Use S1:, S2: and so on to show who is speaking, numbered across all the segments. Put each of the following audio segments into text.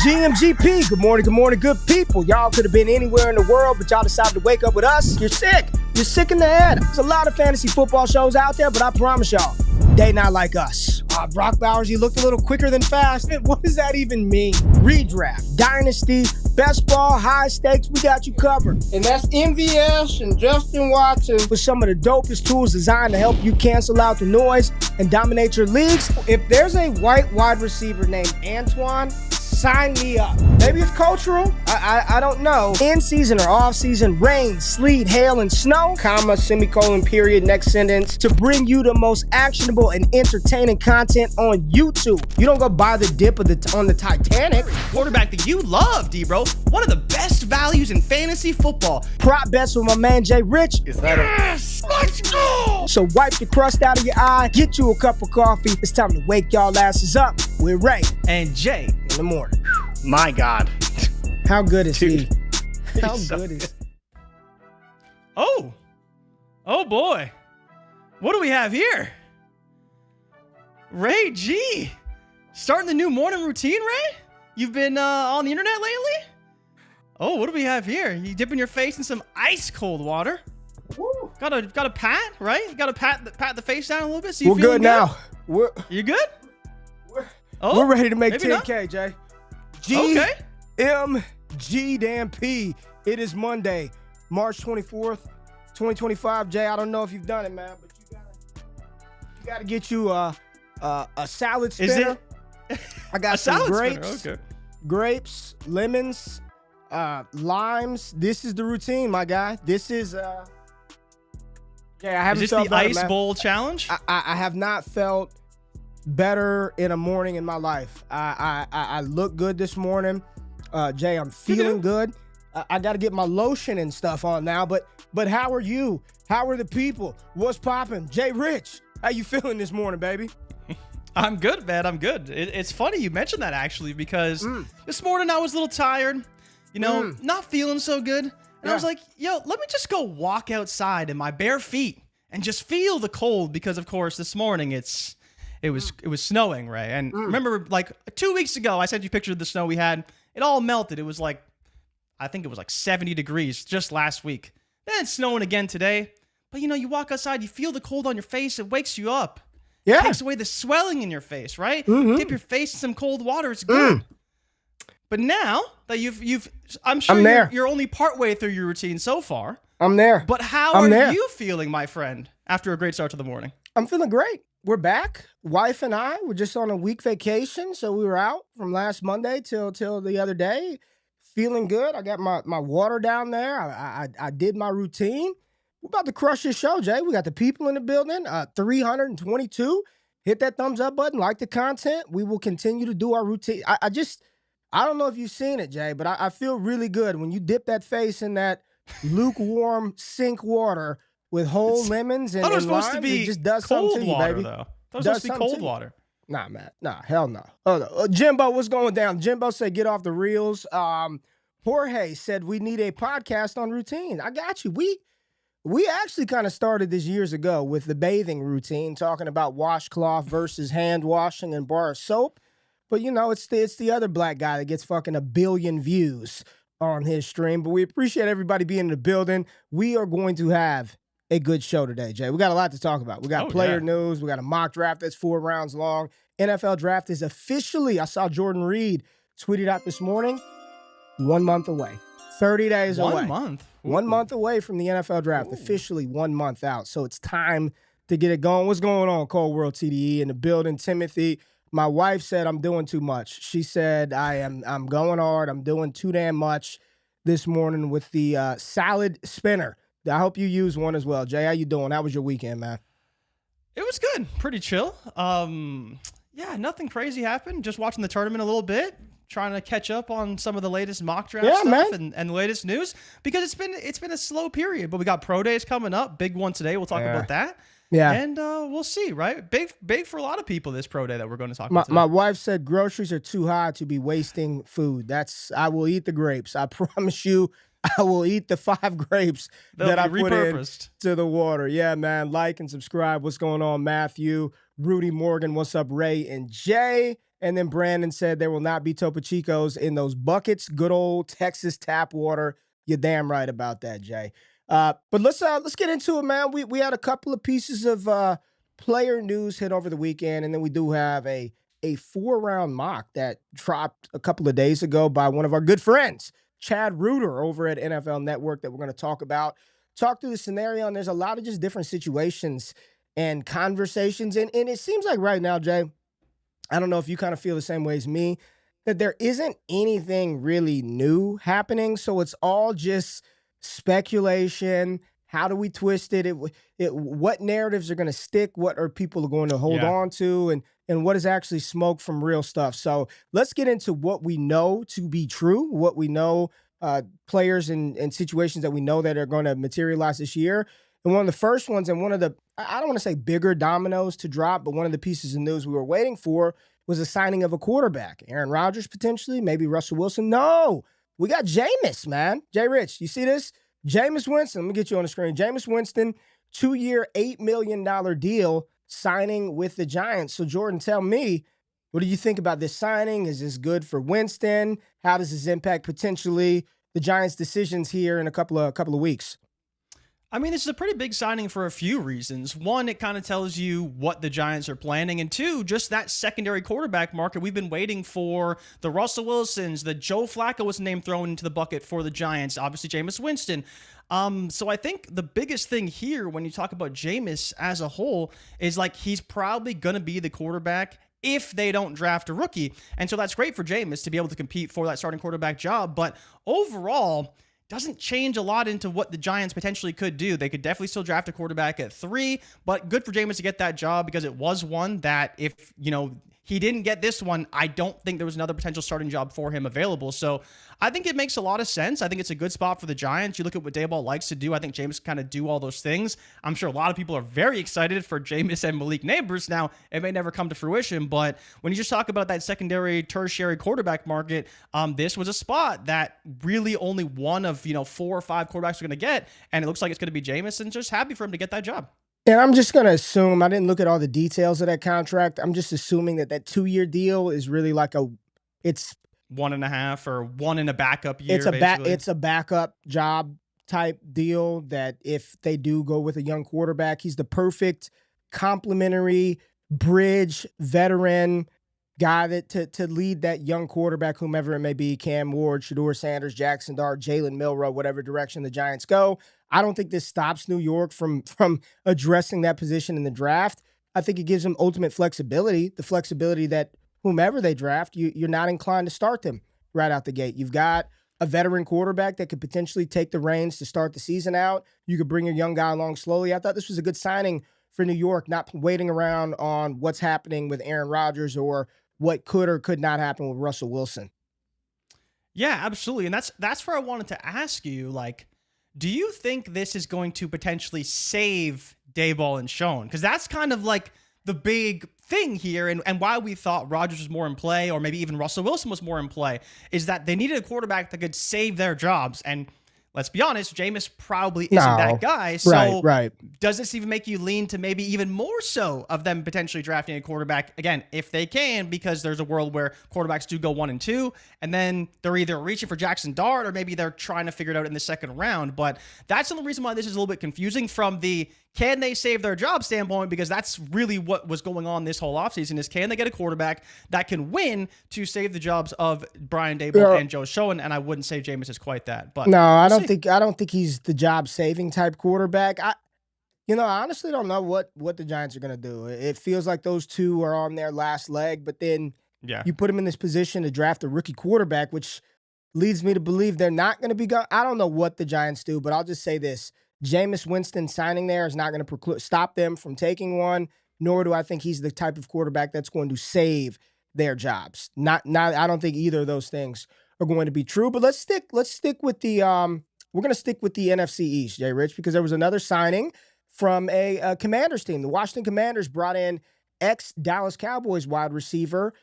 S1: GMGP, good morning, good people. Y'all could have been anywhere in the world, but y'all decided to wake up with us. You're sick. You're sick in the head. There's a lot of fantasy football shows out there, but I promise y'all, they not like us. Brock Bowers, you looked a little quicker than fast. What does that even mean? Redraft, dynasty, best ball, high stakes, we got you covered. And that's MVS and Justin Watson with some of the dopest tools designed to help you cancel out the noise and dominate your leagues. If there's a white wide receiver named Antoine, sign me up. Maybe it's cultural. I don't know. In season or off season, rain, sleet, hail, and snow, comma, semicolon, period, next sentence, to bring you the most actionable and entertaining content on YouTube. You don't go buy the dip on the Titanic.
S2: Quarterback that you love, D-Bro. One of the best values in fantasy football.
S1: Prop bets with my man JRich.
S2: Is that
S1: yes? Let's go! So wipe the crust out of your eye, get you a cup of coffee. It's time to wake y'all asses up. We're Ray
S2: and Jay
S1: in the morning.
S2: My God.
S1: How good is
S2: Dude,
S1: he? How good is he?
S2: Oh boy. What do we have here? Ray G. Starting the new morning routine, Ray? You've been on the internet lately? Oh, what do we have here? You dipping your face in some ice cold water. Woo. Got a pat, right? You got to pat the face down a little bit. So
S1: we're good now.
S2: You good?
S1: We're ready to make 10K, Jay.
S2: Okay.
S1: GMG damn P. It is Monday, March 24th, 2025. Jay, I don't know if you've done it, man, but you gotta get you a salad spinner.
S2: Is it?
S1: I got some grapes,
S2: okay.
S1: Grapes, lemons, limes. This is the routine, my guy. This is I haven't
S2: Is this
S1: felt
S2: the
S1: better,
S2: ice
S1: man.
S2: bowl challenge?
S1: I have not felt better in a morning in my life. I look good this morning. Jay, I'm feeling good. I got to get my lotion and stuff on now, but how are you? How are the people? What's popping? JRich, how you feeling this morning, baby?
S2: I'm good, man. I'm good. It's funny you mentioned that, actually, because this morning I was a little tired, not feeling so good. And I was like, yo, let me just go walk outside in my bare feet and just feel the cold, because, of course, this morning it was snowing, Ray. And remember, like 2 weeks ago, I sent you a picture of the snow we had. It all melted. It was like, I think it was like 70 degrees just last week. Then it's snowing again today. But you walk outside, you feel the cold on your face. It wakes you up.
S1: Yeah.
S2: It takes away the swelling in your face, right? Dip your face in some cold water. It's good. But now that I'm sure you're only partway through your routine so far.
S1: I'm there.
S2: But how are you feeling, my friend, after a great start to the morning?
S1: I'm feeling great. We're back. Wife and I were just on a week vacation, so we were out from last Monday till the other day. Feeling good. I got my water down there. I did my routine. We're about to crush this show, Jay. We got the people in the building. 322. Hit that thumbs up button. Like the content. We will continue to do our routine. I don't know if you've seen it, Jay, but I feel really good when you dip that face in that lukewarm sink water with whole lemons and limes. It just does something to you,
S2: water,
S1: baby.
S2: Though. That was supposed to be cold water.
S1: Nah, man. Nah, hell no. Oh, no. Jimbo, what's going down? Jimbo said, get off the reels. Jorge said, we need a podcast on routine. I got you. We actually kind of started this years ago with the bathing routine, talking about washcloth versus hand washing and bar of soap. But, it's the other black guy that gets fucking 1 billion views on his stream. But we appreciate everybody being in the building. We are going to have a good show today, Jay. We got a lot to talk about. We got player news. We got a mock draft that's 4 rounds long. NFL draft is officially, I saw Jordan Reed tweeted out this morning, 1 month away. 30 days away.
S2: 1 month? Ooh.
S1: 1 month away from the NFL draft. Ooh. Officially 1 month out. So it's time to get it going. What's going on, Cold World TDE in the building? Timothy, my wife said I'm doing too much. She said I'm going hard. I'm doing too damn much this morning with the salad spinner. I hope you use one as well. Jay, how you doing? How was your weekend, man?
S2: It was good. Pretty chill. Nothing crazy happened. Just watching the tournament a little bit, trying to catch up on some of the latest mock draft stuff and the latest news, because it's been a slow period. But we got pro days coming up. Big one today. We'll talk about that. Yeah. And we'll see, right? Big for a lot of people, this pro day that we're going to talk about today.
S1: My wife said groceries are too high to be wasting food. I will eat the grapes. I promise you, I will eat the 5 grapes that I put in to the water. Yeah, man. Like and subscribe. What's going on, Matthew? Rudy Morgan, what's up, Ray and Jay? And then Brandon said there will not be Topo Chicos in those buckets. Good old Texas tap water. You're damn right about that, Jay. But let's get into it, man. We had a couple of pieces of player news hit over the weekend, and then we do have a 4-round mock that dropped a couple of days ago by one of our good friends, Chad Reuter, over at NFL Network, that we're going to talk about. Talk through the scenario, and there's a lot of just different situations and conversations. And it seems like right now, Jay, I don't know if you kind of feel the same way as me, that there isn't anything really new happening. So it's all just speculation. How do we twist it? What narratives are going to stick? What are people going to hold on to? And what is actually smoke from real stuff? So let's get into what we know to be true, what we know, players and situations that we know that are going to materialize this year. And one of the first ones, and one of the, I don't want to say bigger dominoes to drop, but one of the pieces of news we were waiting for was the signing of a quarterback. Aaron Rodgers potentially, maybe Russell Wilson. No, we got Jameis, man. JRich, you see this? Jameis Winston, let me get you on the screen. Jameis Winston, 2-year, $8 million deal signing with the Giants. So Jordan, tell me, what do you think about this signing? Is this good for Winston? How does this impact potentially the Giants' decisions here in a couple of weeks?
S2: I mean, this is a pretty big signing for a few reasons. One, it kind of tells you what the Giants are planning. And two, just that secondary quarterback market. We've been waiting for the Russell Wilsons, the Joe Flacco was name thrown into the bucket for the Giants, obviously Jameis Winston. So I think the biggest thing here when you talk about Jameis as a whole is like he's probably going to be the quarterback if they don't draft a rookie. And so that's great for Jameis to be able to compete for that starting quarterback job. But overall, doesn't change a lot into what the Giants potentially could do. They could definitely still draft a quarterback at 3, but good for Jameis to get that job because it was one that if, he didn't get this one, I don't think there was another potential starting job for him available. So I think it makes a lot of sense. I think it's a good spot for the Giants. You look at what Daboll likes to do. I think Jameis kind of do all those things. I'm sure a lot of people are very excited for Jameis and Malik Neighbors. Now, it may never come to fruition, but when you just talk about that secondary, tertiary quarterback market, this was a spot that really only one of, 4 or 5 quarterbacks are going to get, and it looks like it's going to be Jameis, and just happy for him to get that job.
S1: And I'm just going to assume, I didn't look at all the details of that contract. I'm just assuming that 2-year deal is really like it's
S2: 1.5 or 1 in a backup year.
S1: It's a backup job type deal that if they do go with a young quarterback, he's the perfect complementary bridge veteran guy that to lead that young quarterback, whomever it may be, Cam Ward, Shedeur Sanders, Jaxson Dart, Jalen Milroe, whatever direction the Giants go. I don't think this stops New York from addressing that position in the draft. I think it gives them ultimate flexibility, the flexibility that whomever they draft, you're not inclined to start them right out the gate. You've got a veteran quarterback that could potentially take the reins to start the season out. You could bring a young guy along slowly. I thought this was a good signing for New York, not waiting around on what's happening with Aaron Rodgers or what could or could not happen with Russell Wilson.
S2: Yeah, absolutely. And that's where I wanted to ask you, like, do you think this is going to potentially save Daboll and Schoen? Because that's kind of like the big thing here and why we thought Rodgers was more in play, or maybe even Russell Wilson was more in play, is that they needed a quarterback that could save their jobs. And let's be honest, Jameis probably isn't that guy. So
S1: right.
S2: Does this even make you lean to maybe even more so of them potentially drafting a quarterback, again, if they can, because there's a world where quarterbacks do go 1 and 2, and then they're either reaching for Jaxson Dart or maybe they're trying to figure it out in the second round. But that's the only reason why this is a little bit confusing from the can they save their job standpoint, because that's really what was going on this whole offseason is can they get a quarterback that can win to save the jobs of Brian Daboll and Joe Schoen, and I wouldn't say Jameis is quite that. But
S1: no, I don't think he's the job saving type quarterback. I honestly don't know what the Giants are going to do. It feels like those two are on their last leg, but then you put them in this position to draft a rookie quarterback, which leads me to believe they're not going to be gone. I don't know what the Giants do, but I'll just say this. Jameis Winston signing there is not going to stop them from taking one, nor do I think he's the type of quarterback that's going to save their jobs. Not I don't think either of those things are going to be true, but let's stick with the we're going to stick with the NFC East, JRich, because there was another signing from a Commanders team. The Washington Commanders brought in ex-Dallas Cowboys wide receiver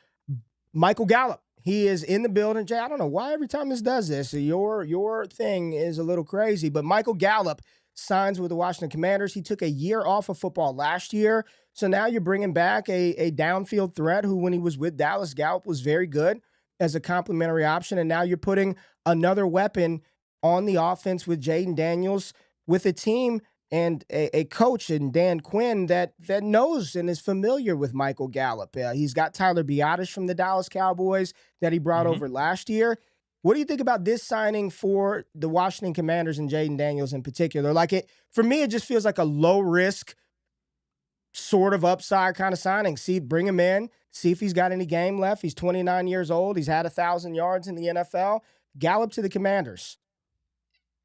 S1: Michael Gallup. He is in the building. Jay, I don't know why every time this does this, your thing is a little crazy, but Michael Gallup signs with the Washington Commanders. He took a year off of football last year, So now you're bringing back a downfield threat who, when he was with Dallas, Gallup was very good as a complementary option. And now you're putting another weapon on the offense with Jaden Daniels, with a team and a coach in Dan Quinn that knows and is familiar with Michael Gallup. He's got Tyler Biadasz from the Dallas Cowboys that he brought over last year. What do you think about this signing for the Washington Commanders and Jaden Daniels in particular? For me, it just feels like a low risk, sort of upside kind of signing. Bring him in, see if he's got any game left. He's 29 years old. He's had 1,000 yards in the NFL. Gallup to the Commanders.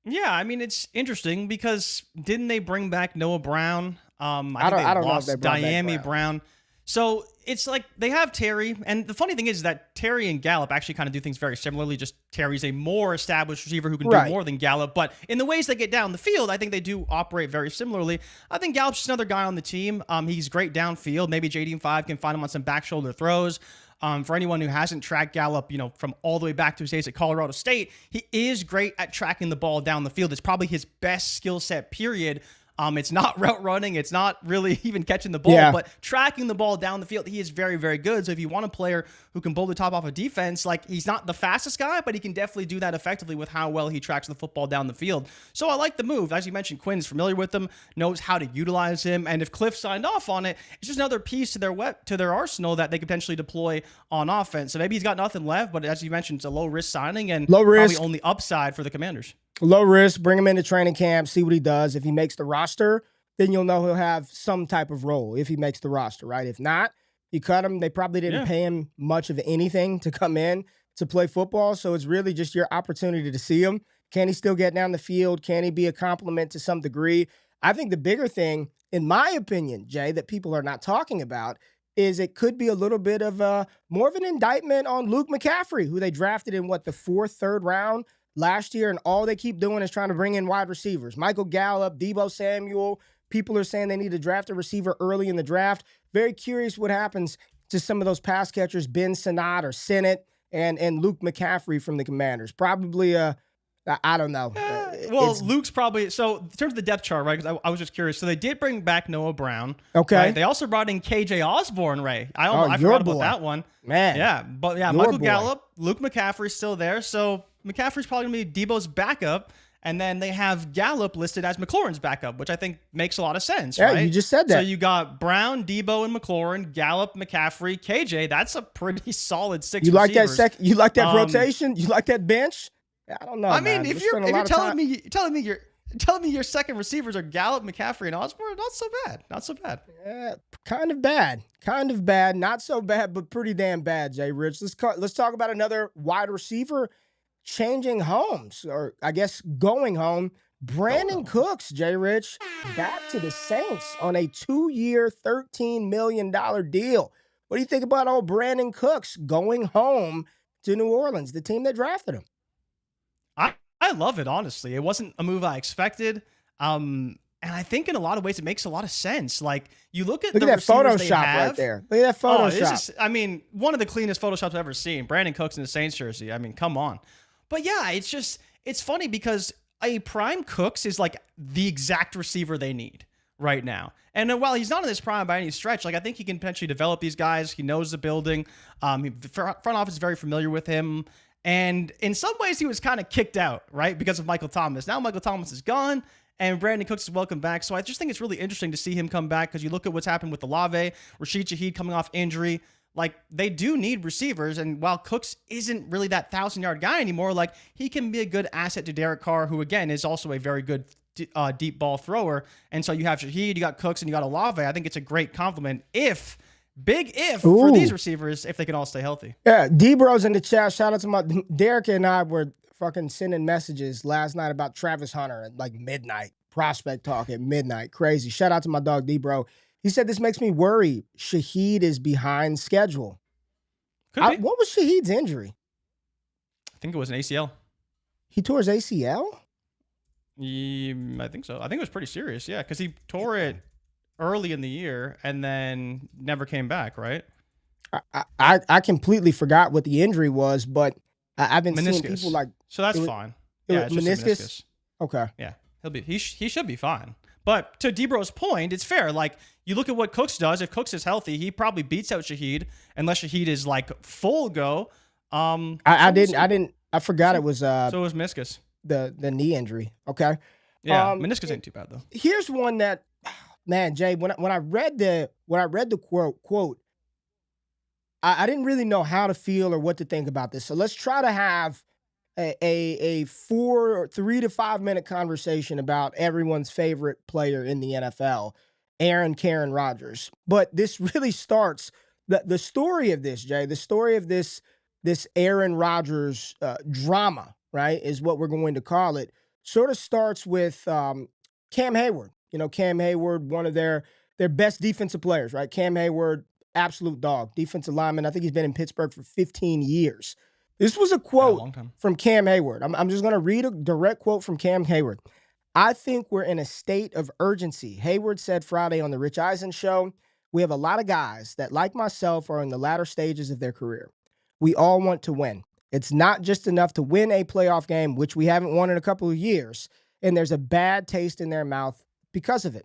S2: Yeah, I mean, it's interesting because didn't they bring back Noah Brown? I don't
S1: know if they brought back
S2: Brown. So it's like they have Terry. And the funny thing is that Terry and Gallup actually kind of do things very similarly. Just Terry's a more established receiver who can do more than Gallup. But in the ways they get down the field, I think they do operate very similarly. I think Gallup's just another guy on the team. He's great downfield. Maybe JD5 can find him on some back shoulder throws. For anyone who hasn't tracked Gallup, from all the way back to his days at Colorado State, he is great at tracking the ball down the field. It's probably his best skill set, period. It's not route running. It's not really even catching the ball, but tracking the ball down the field, he is very, very good. So if you want a player who can blow the top off a defense, he's not the fastest guy, but he can definitely do that effectively with how well he tracks the football down the field. So I like the move. As you mentioned, Quinn is familiar with him, knows how to utilize him. And if Cliff signed off on it, it's just another piece to their arsenal that they could potentially deploy on offense. So maybe he's got nothing left, but as you mentioned, it's a low risk signing and probably only upside for the Commanders.
S1: Low risk, bring him into training camp, see what he does. If he makes the roster, then you'll know he'll have some type of role if he makes the roster, right? If not, you cut him. They probably didn't pay him much of anything to come in to play football, so it's really just your opportunity to see him. Can he still get down the field? Can he be a complement to some degree? I think the bigger thing, in my opinion, Jay, that people are not talking about is it could be a little bit of more of an indictment on Luke McCaffrey, who they drafted in, the third round last year, and all they keep doing is trying to bring in wide receivers. Michael Gallup, Deebo Samuel. People are saying they need to draft a receiver early in the draft. Very curious what happens to some of those pass catchers, Ben Sinnott or Sinnott, and Luke McCaffrey from the Commanders. Probably, I don't know.
S2: Luke's probably, so in terms of the depth chart, right, because I was just curious. So they did bring back Noah Brown.
S1: Okay.
S2: Right? They also brought in KJ Osborne, Ray. I forgot about that one.
S1: Man.
S2: Yeah, but Michael Gallup, Luke McCaffrey's still there. So McCaffrey's probably going to be Debo's backup. And then they have Gallup listed as McLaurin's backup, which I think makes a lot of sense, right?
S1: Yeah, you just said that.
S2: So you got Brown, Debo, and McLaurin, Gallup, McCaffrey, KJ. That's a pretty solid six receivers.
S1: You like that rotation? You like that bench? I don't know.
S2: I mean, if you're telling me your second receivers are Gallup, McCaffrey, and Osborne, not so bad. Not so bad.
S1: Yeah, kind of bad. Not so bad, but pretty damn bad, JRich. Let's talk about another wide receiver changing homes, or I guess going home. Brandin Cooks, JRich, back to the Saints on a 2-year, $13 million deal. What do you think about old Brandin Cooks going home to New Orleans, the team that drafted him?
S2: I love it, honestly. It wasn't a move I expected. And I think in a lot of ways it makes a lot of sense. You look at that
S1: Photoshop right there. Look at that Photoshop.
S2: One of the cleanest Photoshops I've ever seen. Brandin Cooks in the Saints jersey. I mean, come on. But yeah, it's funny because a prime Cooks is the exact receiver they need right now. And while he's not in his prime by any stretch, I think he can potentially develop these guys. He knows the building. The front office is very familiar with him. And in some ways, he was kind of kicked out, right, because of Michael Thomas. Now Michael Thomas is gone, and Brandin Cooks is welcome back. So I just think it's really interesting to see him come back because you look at what's happened with Olave, Rashid Shaheed coming off injury. They do need receivers, and while Cooks isn't really that 1,000-yard guy anymore, he can be a good asset to Derek Carr, who, again, is also a very good deep ball thrower. And so you have Shaheed, you got Cooks, and you got Olave. I think it's a great compliment big if for these receivers, if they can all stay healthy.
S1: Yeah, D-Bros in the chat. Shout out to Derek and I were fucking sending messages last night about Travis Hunter at midnight. Prospect talk at midnight. Crazy. Shout out to my dog D-Bro. He said, this makes me worry. Shaheed is behind schedule. What was Shaheed's injury?
S2: I think it was an ACL.
S1: He tore his ACL?
S2: I think so. I think it was pretty serious, yeah, because he tore it early in the year and then never came back, right?
S1: I completely forgot what the injury was, but I've been seeing people
S2: So that's fine. Yeah, it's
S1: meniscus?
S2: just a meniscus.
S1: Okay.
S2: Yeah, he should be fine. But to Debro's point, it's fair. Like, you look at what Cooks does. If Cooks is healthy, he probably beats out Shaheed, unless Shaheed is like full go.
S1: I forgot it was
S2: so it was meniscus.
S1: The knee injury. Okay.
S2: Yeah, meniscus ain't too bad though.
S1: Here's one that, man, Jay, when I read the quote, I didn't really know how to feel or what to think about this. So let's try to have a 3 to 5 minute conversation about everyone's favorite player in the NFL, Aaron Rodgers. But this really starts the story of this, Jay. The story of this Aaron Rodgers drama, right, is what we're going to call it. Sort of starts with Cam Hayward. You know, Cam Hayward, one of their best defensive players, right? Cam Hayward, absolute dog, defensive lineman. I think he's been in Pittsburgh for 15 years. This was a quote from Cam Hayward. I'm just going to read a direct quote from Cam Hayward. I think we're in a state of urgency. Hayward said Friday on the Rich Eisen show, we have a lot of guys that, like myself, are in the latter stages of their career. We all want to win. It's not just enough to win a playoff game, which we haven't won in a couple of years, and there's a bad taste in their mouth because of it.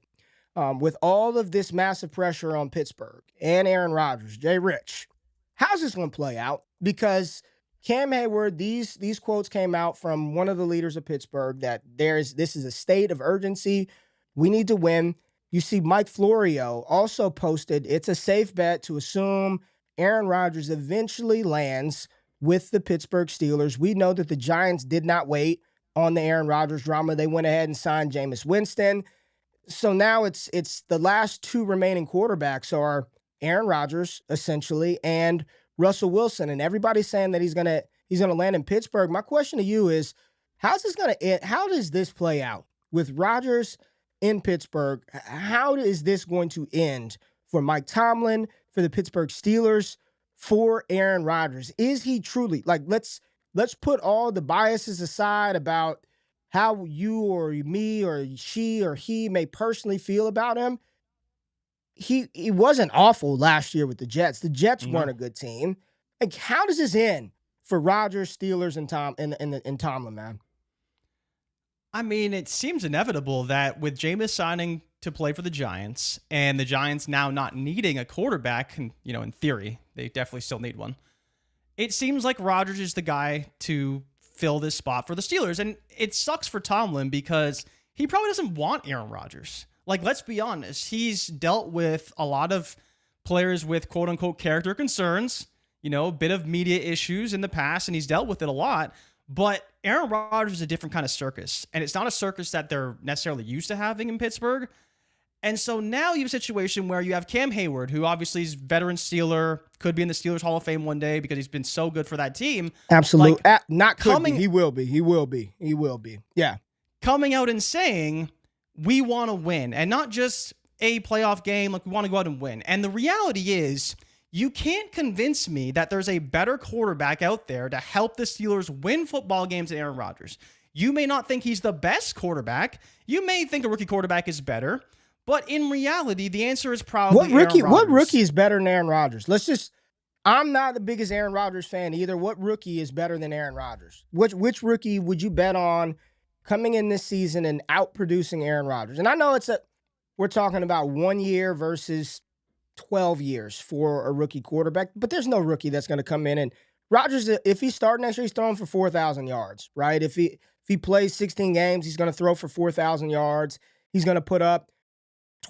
S1: With all of this massive pressure on Pittsburgh and Aaron Rodgers, JRich, how's this one play out? Because Cam Hayward, these quotes came out from one of the leaders of Pittsburgh that this is a state of urgency. We need to win. You see Mike Florio also posted, it's a safe bet to assume Aaron Rodgers eventually lands with the Pittsburgh Steelers. We know that the Giants did not wait on the Aaron Rodgers drama. They went ahead and signed Jameis Winston. So now it's the last two remaining quarterbacks are Aaron Rodgers, essentially, and Russell Wilson. And everybody's saying that he's gonna land in Pittsburgh. My question to you is, how's this gonna end? How does this play out with Rodgers in Pittsburgh? How is this going to end for Mike Tomlin, for the Pittsburgh Steelers, for Aaron Rodgers? Is he truly, like, let's put all the biases aside about how you or me or she or he may personally feel about him. He wasn't awful last year with the Jets. The Jets weren't a good team. Like, how does this end for Rodgers, Steelers, and Tomlin, man?
S2: I mean, it seems inevitable that with Jameis signing to play for the Giants and the Giants now not needing a quarterback, and, you know, in theory, they definitely still need one. It seems like Rodgers is the guy to fill this spot for the Steelers. And it sucks for Tomlin because he probably doesn't want Aaron Rodgers. Like, let's be honest. He's dealt with a lot of players with quote unquote character concerns, you know, a bit of media issues in the past, and he's dealt with it a lot. But Aaron Rodgers is a different kind of circus, and it's not a circus that they're necessarily used to having in Pittsburgh. And so now you have a situation where you have Cam Hayward, who obviously is veteran Steeler, could be in the Steelers Hall of Fame one day because he's been so good for that team.
S1: Absolutely. Like, not could be. He will be. He will be. He will be. Yeah.
S2: Coming out and saying, we want to win, and not just a playoff game, like we want to go out and win. And the reality is, you can't convince me that there's a better quarterback out there to help the Steelers win football games than Aaron Rodgers. You may not think he's the best quarterback. You may think a rookie quarterback is better. But in reality, the answer is probably
S1: what rookie is better than Aaron Rodgers? I'm not the biggest Aaron Rodgers fan either. What rookie is better than Aaron Rodgers? Which rookie would you bet on coming in this season and outproducing Aaron Rodgers? And I know we're talking about 1 year versus 12 years for a rookie quarterback, but there's no rookie that's going to come in and Rodgers, if he starts next year, he's throwing for 4,000 yards, right? If he plays 16 games, he's going to throw for 4,000 yards. He's going to put up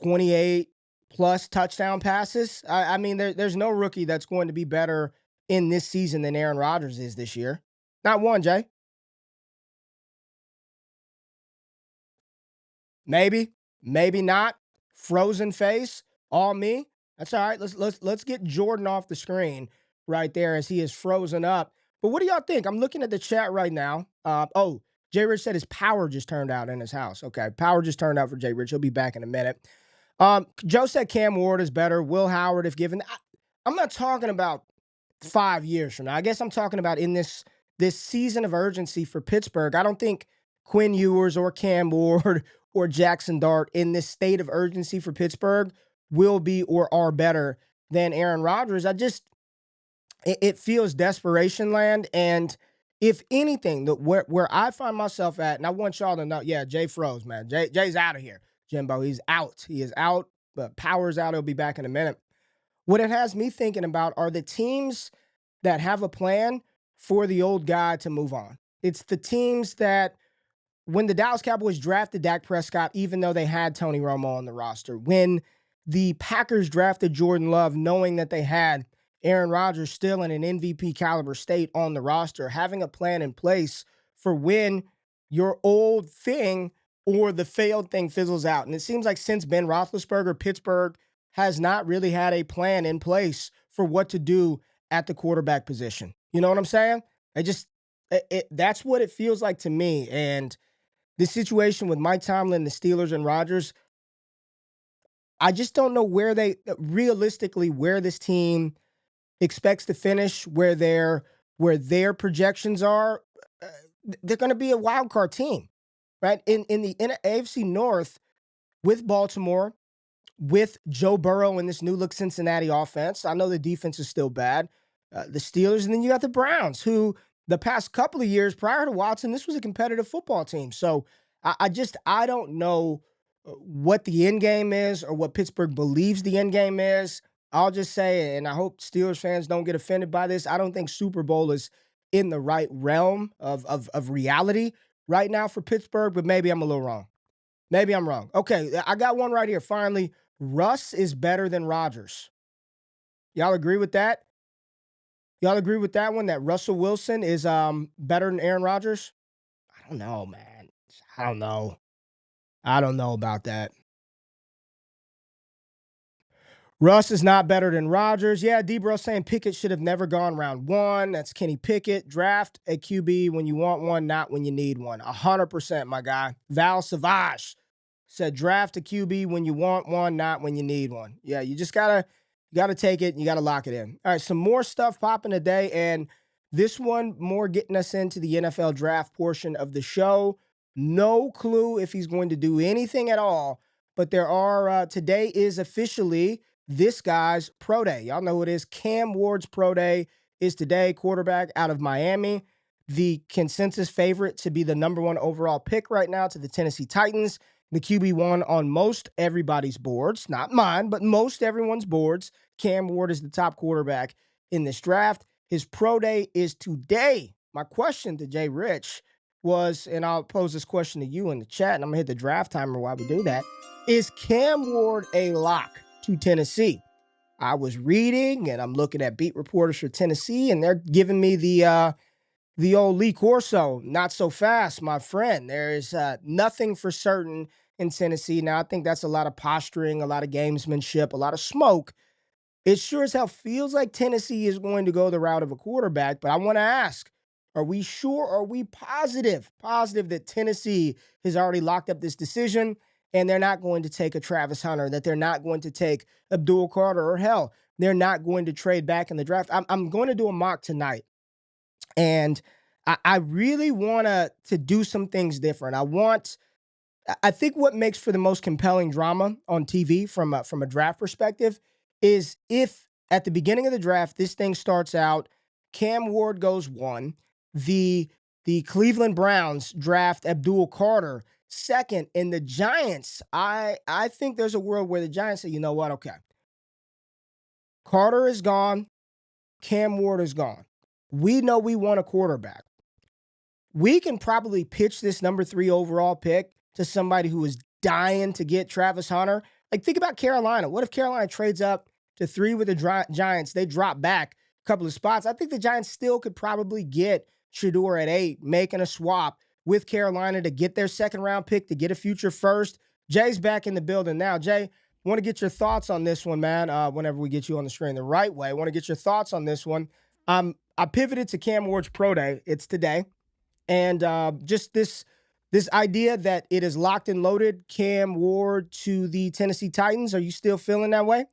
S1: 28 plus touchdown passes. I mean, there's no rookie that's going to be better in this season than Aaron Rodgers is this year. Not one, Jay. Maybe not. Frozen face, all me. That's all right. Let's get Jordan off the screen right there as he is frozen up. But what do y'all think? I'm looking at the chat right now. JRich said his power just turned out in his house. Okay, power just turned out for JRich. He'll be back in a minute. Joe said Cam Ward is better. Will Howard, if given. I'm not talking about 5 years from now. I guess I'm talking about in this season of urgency for Pittsburgh. I don't think Quinn Ewers or Cam Ward or Jaxson Dart in this state of urgency for Pittsburgh will be or are better than Aaron Rodgers. It feels desperation land. And if anything, where I find myself at, and I want y'all to know, yeah, Jay froze, man. Jay's out of here. Jimbo. He's out. He is out, but Power's out. He'll be back in a minute. What it has me thinking about are the teams that have a plan for the old guy to move on. It's the teams that, when the Dallas Cowboys drafted Dak Prescott, even though they had Tony Romo on the roster, when the Packers drafted Jordan Love, knowing that they had Aaron Rodgers still in an MVP caliber state on the roster, having a plan in place for when your old thing or the failed thing fizzles out. And it seems like since Ben Roethlisberger, Pittsburgh has not really had a plan in place for what to do at the quarterback position. You know what I'm saying? That's what it feels like to me. And the situation with Mike Tomlin, the Steelers, and Rodgers, I just don't know where this team expects to finish, where their projections are. They're going to be a wild card team, right? In the AFC North, with Baltimore, with Joe Burrow and this new look Cincinnati offense. I know the defense is still bad. The Steelers, and then you got the Browns, who the past couple of years prior to Watson, this was a competitive football team. So I don't know what the end game is or what Pittsburgh believes the end game is. I'll just say, and I hope Steelers fans don't get offended by this, I don't think Super Bowl is in the right realm of reality right now for Pittsburgh, but maybe I'm a little wrong. Maybe I'm wrong. Okay, I got one right here. Finally, Russ is better than Rodgers. Y'all agree with that? Y'all agree with that one, that Russell Wilson is better than Aaron Rodgers? I don't know, man. I don't know about that. Russ is not better than Rodgers. Yeah, D-Bro saying Pickett should have never gone round one. That's Kenny Pickett. Draft a QB when you want one, not when you need one. 100%, my guy. Val Savage said draft a QB when you want one, not when you need one. Yeah, you just gotta take it and you gotta lock it in. All right, some more stuff popping today, and this one more getting us into the NFL draft portion of the show. No clue if he's going to do anything at all, but there are today is officially this guy's pro day. Y'all know who it is. Cam Ward's pro day is today. Quarterback out of Miami, the consensus favorite to be the number one overall pick right now to the Tennessee Titans. The QB1 on most everybody's boards, not mine, but most everyone's boards. Cam Ward is the top quarterback in this draft. His pro day is today. My question to JRich was, and I'll pose this question to you in the chat, and I'm going to hit the draft timer while we do that. Is Cam Ward a lock to Tennessee? I was reading, and I'm looking at beat reporters for Tennessee, and they're giving me the old Lee Corso, not so fast, my friend. There is nothing for certain in Tennessee. Now, I think that's a lot of posturing, a lot of gamesmanship, a lot of smoke. It sure as hell feels like Tennessee is going to go the route of a quarterback, but I want to ask, are we sure, are we positive that Tennessee has already locked up this decision and they're not going to take a Travis Hunter, that they're not going to take Abdul Carter, or hell, they're not going to trade back in the draft? I'm going to do a mock tonight. And I really want to do some things different. I think what makes for the most compelling drama on TV from a draft perspective is if at the beginning of the draft, this thing starts out, Cam Ward goes 1, the Cleveland Browns draft Abdul Carter 2nd, and the Giants, I think there's a world where the Giants say, you know what, okay, Carter is gone, Cam Ward is gone. We know we want a quarterback. We can probably pitch this number 3 overall pick to somebody who is dying to get Travis Hunter. Like, think about Carolina. What if Carolina trades up to 3 with the Giants? They drop back a couple of spots. I think the Giants still could probably get Shedeur at 8, making a swap with Carolina to get their second-round pick, to get a future first. Jay's back in the building now. Jay, want to get your thoughts on this one, man, whenever we get you on the screen the right way. I want to get your thoughts on this one. I pivoted to Cam Ward's pro day. It's today. And just this idea that it is locked and loaded, Cam Ward to the Tennessee Titans. Are you still feeling that way?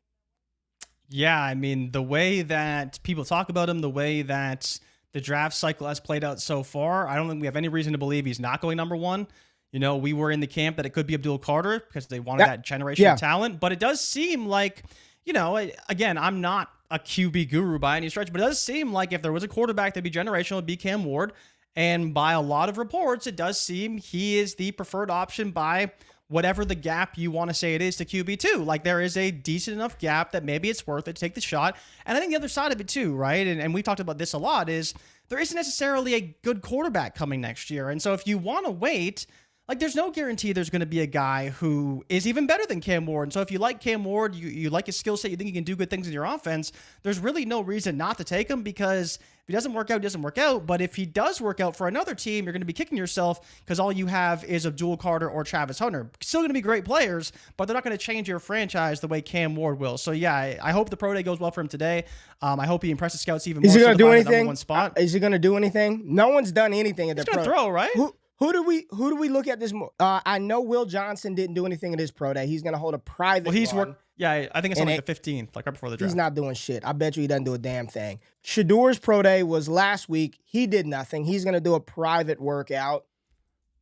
S2: Yeah, I mean, the way that people talk about him, the way that the draft cycle has played out so far, I don't think we have any reason to believe he's not going number 1. You know, we were in the camp that it could be Abdul Carter because they wanted that generational talent. But it does seem like, you know, again, I'm not a QB guru by any stretch, but it does seem like if there was a quarterback that'd be generational, it'd be Cam Ward. And by a lot of reports, it does seem he is the preferred option by whatever the gap you want to say it is to QB2. Like, there is a decent enough gap that maybe it's worth it to take the shot. And I think the other side of it too, right? And we've talked about this a lot, is there isn't necessarily a good quarterback coming next year. And so if you want to wait, like, there's no guarantee there's going to be a guy who is even better than Cam Ward. And so if you like Cam Ward, you like his skill set, you think he can do good things in your offense, there's really no reason not to take him, because if he doesn't work out, he doesn't work out. But if he does work out for another team, you're going to be kicking yourself, because all you have is Abdul Carter or Travis Hunter. Still going to be great players, but they're not going to change your franchise the way Cam Ward will. So yeah, I hope the pro day goes well for him today. I hope he impresses scouts even more.
S1: Is he going to do anything?
S2: One spot.
S1: Is he going to do anything? No one's done anything at the pro.
S2: He's going to throw, right?
S1: Who do we look at this more? I know Will Johnson didn't do anything at his pro day. He's going to hold a private one.
S2: Yeah, I think it's on like the 15th, like right before the draft.
S1: He's not doing shit. I bet you he doesn't do a damn thing. Shedeur's pro day was last week. He did nothing. He's going to do a private workout.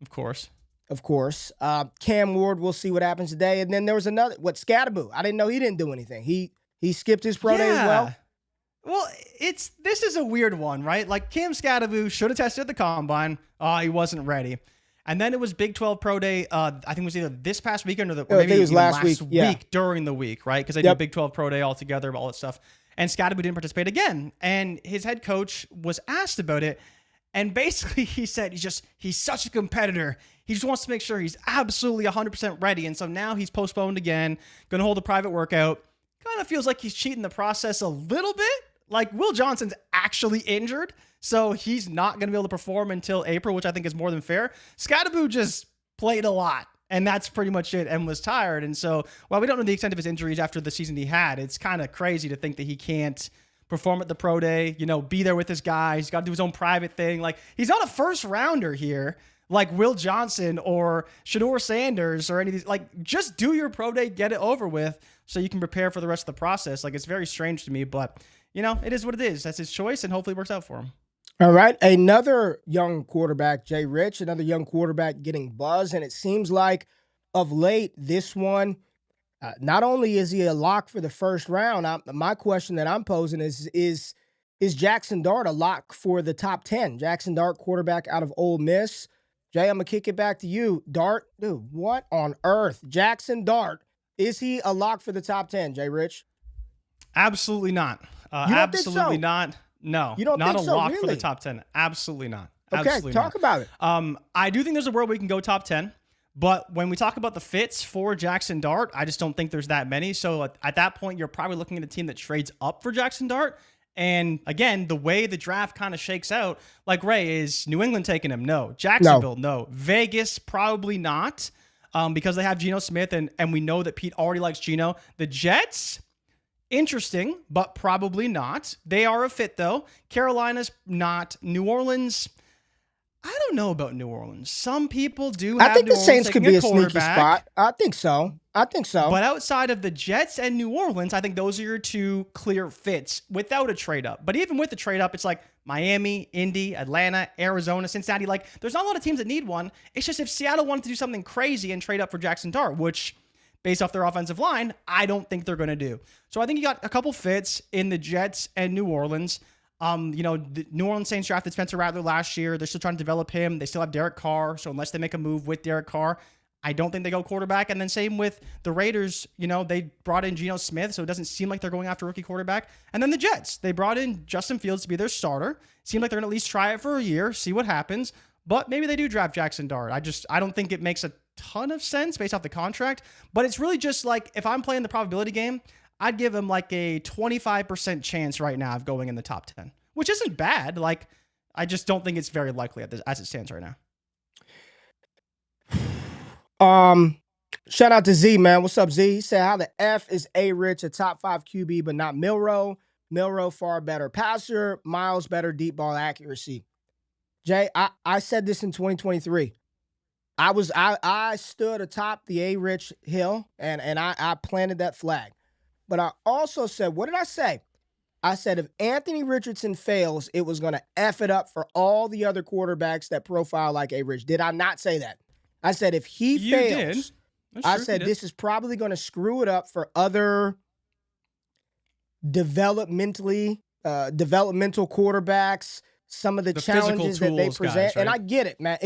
S2: Of course.
S1: Cam Ward, we'll see what happens today. And then there was another, Scadaboo. I didn't know he didn't do anything. He skipped his pro day as well.
S2: Well, this is a weird one, right? Like, Cam Scadaboo should have tested at the combine. He wasn't ready. And then it was Big 12 Pro Day. I think it was either this past weekend or maybe it was last week during the week, right? Because they did Big 12 Pro Day all together, all that stuff. And Scadaboo didn't participate again. And his head coach was asked about it. And basically he said he's such a competitor. He just wants to make sure he's absolutely 100% ready. And so now he's postponed again, going to hold a private workout. Kind of feels like he's cheating the process a little bit. Like, Will Johnson's actually injured, so he's not going to be able to perform until April, which I think is more than fair. Scadaboo just played a lot, and that's pretty much it, and was tired. And so, while we don't know the extent of his injuries after the season he had, it's kind of crazy to think that he can't perform at the pro day, be there with his guys. He's got to do his own private thing. Like, he's not a first rounder here, like Will Johnson or Shedeur Sanders or any of these. Like, just do your pro day, get it over with, so you can prepare for the rest of the process. Like, it's very strange to me, but it is what it is. That's his choice, and hopefully it works out for him.
S1: All right. Another young quarterback, JRich, another young quarterback getting buzz. And it seems like of late, this one, not only is he a lock for the first round, my question that I'm posing is Jaxson Dart a lock for the top 10? Jaxson Dart, quarterback out of Ole Miss. Jay, I'm going to kick it back to you. Dart, dude, what on earth? Jaxson Dart, is he a lock for the top 10, JRich?
S2: Absolutely not. Absolutely not. No,
S1: you don't
S2: not
S1: think
S2: a lock
S1: really?
S2: for the top 10. Absolutely not.
S1: Okay,
S2: Absolutely
S1: talk about it.
S2: I do think there's a world we can go top 10, but when we talk about the fits for Jaxson Dart, I just don't think there's that many. So at that point, you're probably looking at a team that trades up for Jaxson Dart. And again, the way the draft kind of shakes out, like Ray, is New England taking him? No. Jacksonville? No. Vegas? Probably not, because they have Geno Smith, and we know that Pete already likes Geno. The Jets? Interesting, but probably not. They are a fit, though. Carolina's not. New Orleans, I don't know about New Orleans. Some people do have
S1: I think
S2: New
S1: the Saints could be a sneaky
S2: quarterback.
S1: spot. I think so.
S2: But outside of the Jets and New Orleans, I think those are your two clear fits without a trade up. But even with the trade up, it's like Miami, Indy, Atlanta, Arizona, Cincinnati. Like, there's not a lot of teams that need one. It's just if Seattle wanted to do something crazy and trade up for Jaxson Dart, which, based off their offensive line, I don't think they're going to do. So I think you got a couple fits in the Jets and New Orleans. The New Orleans Saints drafted Spencer Rattler last year. They're still trying to develop him. They still have Derek Carr. So unless they make a move with Derek Carr, I don't think they go quarterback. And then same with the Raiders. They brought in Geno Smith, so it doesn't seem like they're going after rookie quarterback. And then the Jets, they brought in Justin Fields to be their starter. Seemed like they're going to at least try it for a year, see what happens. But maybe they do draft Jaxson Dart. I don't think it makes a ton of sense based off the contract. But it's really just like, if I'm playing the probability game, I'd give him like a 25% chance right now of going in the top 10, which isn't bad. Like, I just don't think it's very likely as it stands right now.
S1: Shout out to Z, man. What's up, Z? He said, how the F is A-Rich a top 5 QB, but not Milroe? Milroe far better passer, Miles better deep ball accuracy. Jay, I said this in 2023. I stood atop the A-Rich hill and I planted that flag. But I also said, what did I say? I said if Anthony Richardson fails, it was going to F it up for all the other quarterbacks that profile like A-Rich. Did I not say that? I said if he fails, I said this is probably going to screw it up for other developmental quarterbacks, some of the challenges that they present. Guys, right? And I get it, man.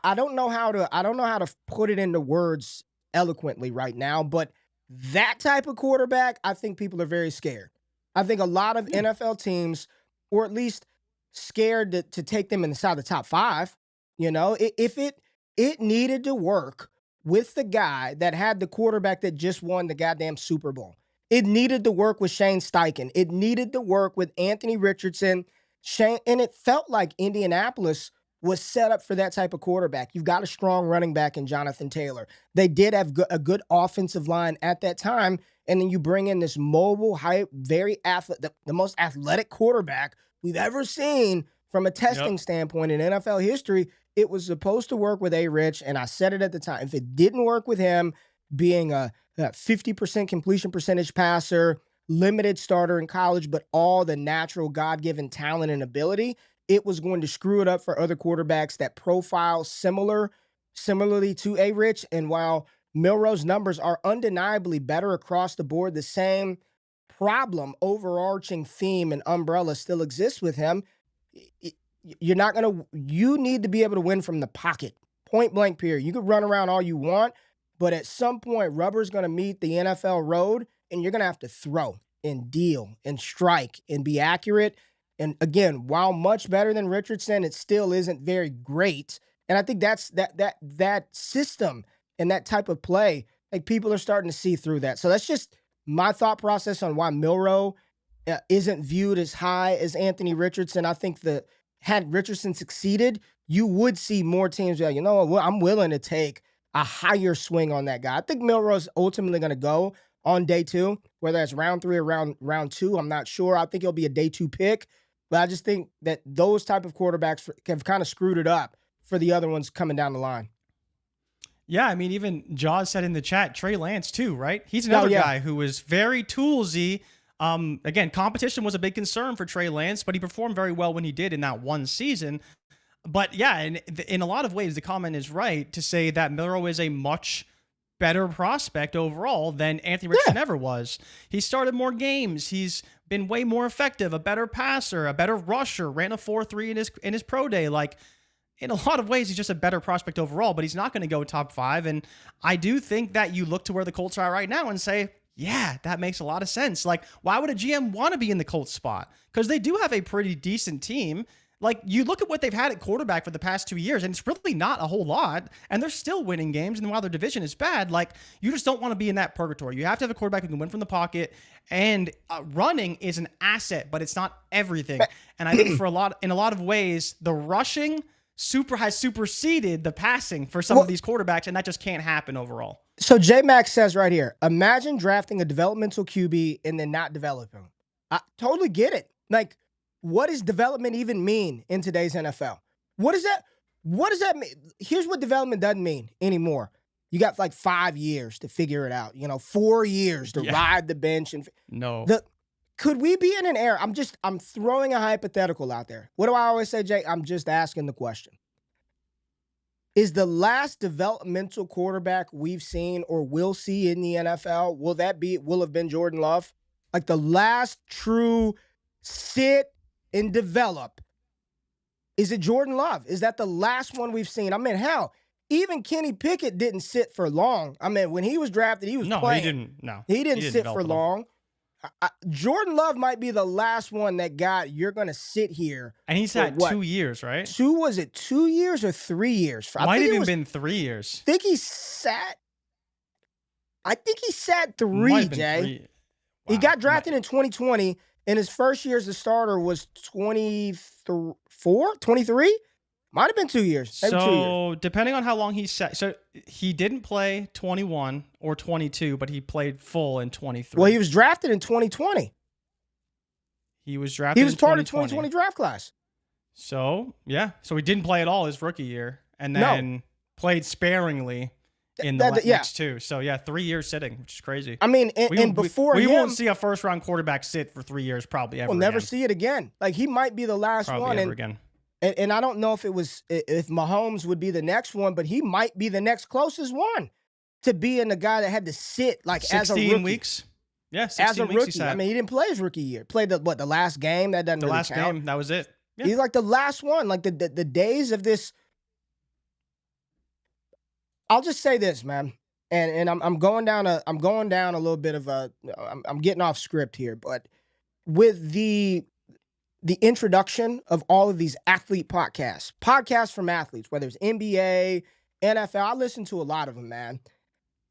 S1: I don't know how to put it into words eloquently right now, but that type of quarterback, I think people are very scared. I think a lot of NFL teams, or at least scared to take them inside the top 5. If it needed to work with the guy that had the quarterback that just won the goddamn Super Bowl. It needed to work with Shane Steichen. It needed to work with Anthony Richardson. And it felt like Indianapolis was set up for that type of quarterback. You've got a strong running back in Jonathan Taylor. They did have a good offensive line at that time. And then you bring in this mobile, very athletic, the most athletic quarterback we've ever seen from a testing standpoint in NFL history. It was supposed to work with JRich, and I said it at the time. If it didn't work with him being a 50% completion percentage passer, limited starter in college, but all the natural God-given talent and ability, it was going to screw it up for other quarterbacks that profile similarly to JRich. And while Milroe's numbers are undeniably better across the board, the same problem, overarching theme and umbrella still exists with him. You need to be able to win from the pocket, point blank period. You could run around all you want, but at some point, rubber's going to meet the NFL road, and you're going to have to throw and deal and strike and be accurate. And again, while much better than Richardson, it still isn't very great. And I think that's that system and that type of play, like people are starting to see through that. So that's just my thought process on why Milroe isn't viewed as high as Anthony Richardson. I think that had Richardson succeeded, you would see more teams be like, I'm willing to take a higher swing on that guy. I think Milroe's ultimately going to go on day 2, whether that's round 3 or round 2. I'm not sure. I think he'll be a day 2 pick, but I just think that those type of quarterbacks have kind of screwed it up for the other ones coming down the line.
S2: Yeah, I mean, even Jaws said in the chat, Trey Lance too, right? He's another guy who was very toolsy. Again, competition was a big concern for Trey Lance, but he performed very well when he did in that one season. But yeah, in a lot of ways, the comment is right to say that Milroe is a much better prospect overall than Anthony Richardson ever was. He started more games. He's been way more effective, a better passer, a better rusher, ran a 4.3 in his pro day. Like, in a lot of ways, he's just a better prospect overall, but he's not going to go top 5. And I do think that you look to where the Colts are right now and say, yeah, that makes a lot of sense. Like, why would a GM want to be in the Colts spot? Because they do have a pretty decent team. Like, you look at what they've had at quarterback for the past 2 years, and it's really not a whole lot, and they're still winning games, and while their division is bad, like, you just don't want to be in that purgatory. You have to have a quarterback who can win from the pocket, and running is an asset, but it's not everything. And I think in a lot of ways, the rushing has superseded the passing for some of these quarterbacks, and that just can't happen overall.
S1: So J-Max says right here, imagine drafting a developmental QB and then not developing. I totally get it. Like, what does development even mean in today's NFL? What does that mean? Here's what development doesn't mean anymore. You got like 5 years to figure it out. 4 years to ride the bench. Could we be in an era? I'm throwing a hypothetical out there. What do I always say, Jay? I'm just asking the question. Is the last developmental quarterback we've seen or will see in the NFL, will have been Jordan Love? Like the last true sit and develop. Is it Jordan Love? Is that the last one we've seen? I mean, hell, even Kenny Pickett didn't sit for long. I mean, when he was drafted, he was playing. He didn't sit for long. Jordan Love might be the last one that you're going to sit here.
S2: And he's had 2 years, right?
S1: Was it 2 years or 3 years?
S2: Might have even been 3 years.
S1: I think he sat 3, Jay.
S2: 3. Wow.
S1: He got drafted in 2020, and his first year as a starter was 23? Might have been 2 years. Maybe 2 years.
S2: Depending on how long he sat. So he didn't play 21 or 22, but he played full in 23.
S1: Well, he was drafted in 2020.
S2: He was drafted
S1: He was part of the 2020 draft class.
S2: So, yeah. So he didn't play at all his rookie year, and then played sparingly in the next 2. So, yeah, 3 years sitting, which is crazy.
S1: I mean, we
S2: won't see a first-round quarterback sit for 3 years probably ever
S1: We'll never see it again. Like, he might be the last one.
S2: Ever again.
S1: And I don't know if Mahomes would be the next one, but he might be the next closest one to being the guy that had to sit like as a rookie.
S2: 16 weeks. Yeah, 16
S1: as a
S2: weeks
S1: rookie. I mean, he didn't play his rookie year. Played the last game? That doesn't really count.
S2: The last game, that was it. Yeah.
S1: He's like the last one. Like the days of this I'll just say this, man. And I'm going down a little bit of I'm getting off script here, but with the introduction of all of these athlete podcasts from athletes, whether it's NBA, NFL, I listen to a lot of them, man.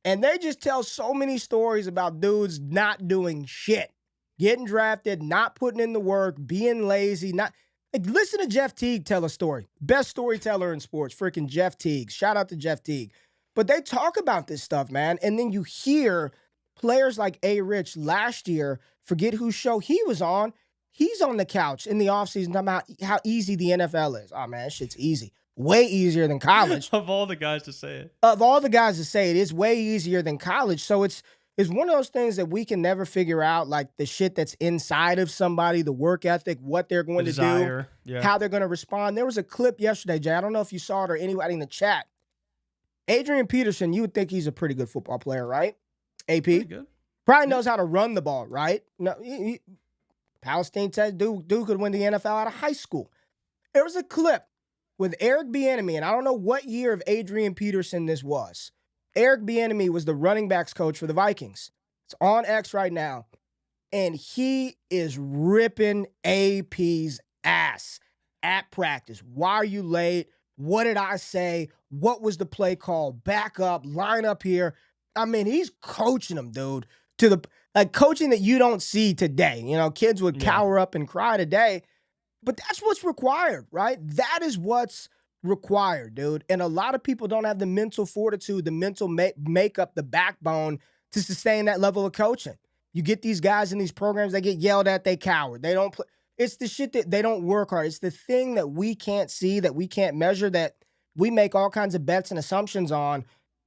S1: And they just tell so many stories about dudes not doing shit, getting drafted, not putting in the work, being lazy, not like, listen to Jeff Teague tell a story. Best storyteller in sports, freaking Jeff Teague. Shout out to Jeff Teague. But they talk about this stuff, man. And then you hear players like JRich last year, forget whose show he was on. He's on the couch in the offseason talking about how easy the NFL is. Oh, man, that shit's easy. Way easier than college.
S2: Of all the guys to say it.
S1: Of all the guys to say it, it's way easier than college. So it's one of those things that we can never figure out, like the shit that's inside of somebody, the work ethic, what they're going to do, how they're going to respond. There was a clip yesterday, Jay. I don't know if you saw it or anybody in the chat. Adrian Peterson, you would think he's a pretty good football player, right? AP?
S2: Pretty good.
S1: Probably knows how to run the ball, right? No, Palestine said dude could win the NFL out of high school. There was a clip with Eric Bieniemy, and I don't know what year of Adrian Peterson this was. Eric Bieniemy was the running backs coach for the Vikings. It's on X right now. And he is ripping AP's ass at practice. Why are you late? What did I say? What was the play call? Back up, line up here. I mean, he's coaching them, dude, to the like coaching that you don't see today. You know, kids would cower up and cry today. But that's what's required, right? That is what's required, dude. And a lot of people don't have the mental fortitude, the mental makeup, the backbone to sustain that level of coaching. You get these guys in these programs, they get yelled at, they cower. They don't play. It's the shit that they don't work hard. It's the thing that we can't see, that we can't measure, that we make all kinds of bets and assumptions on.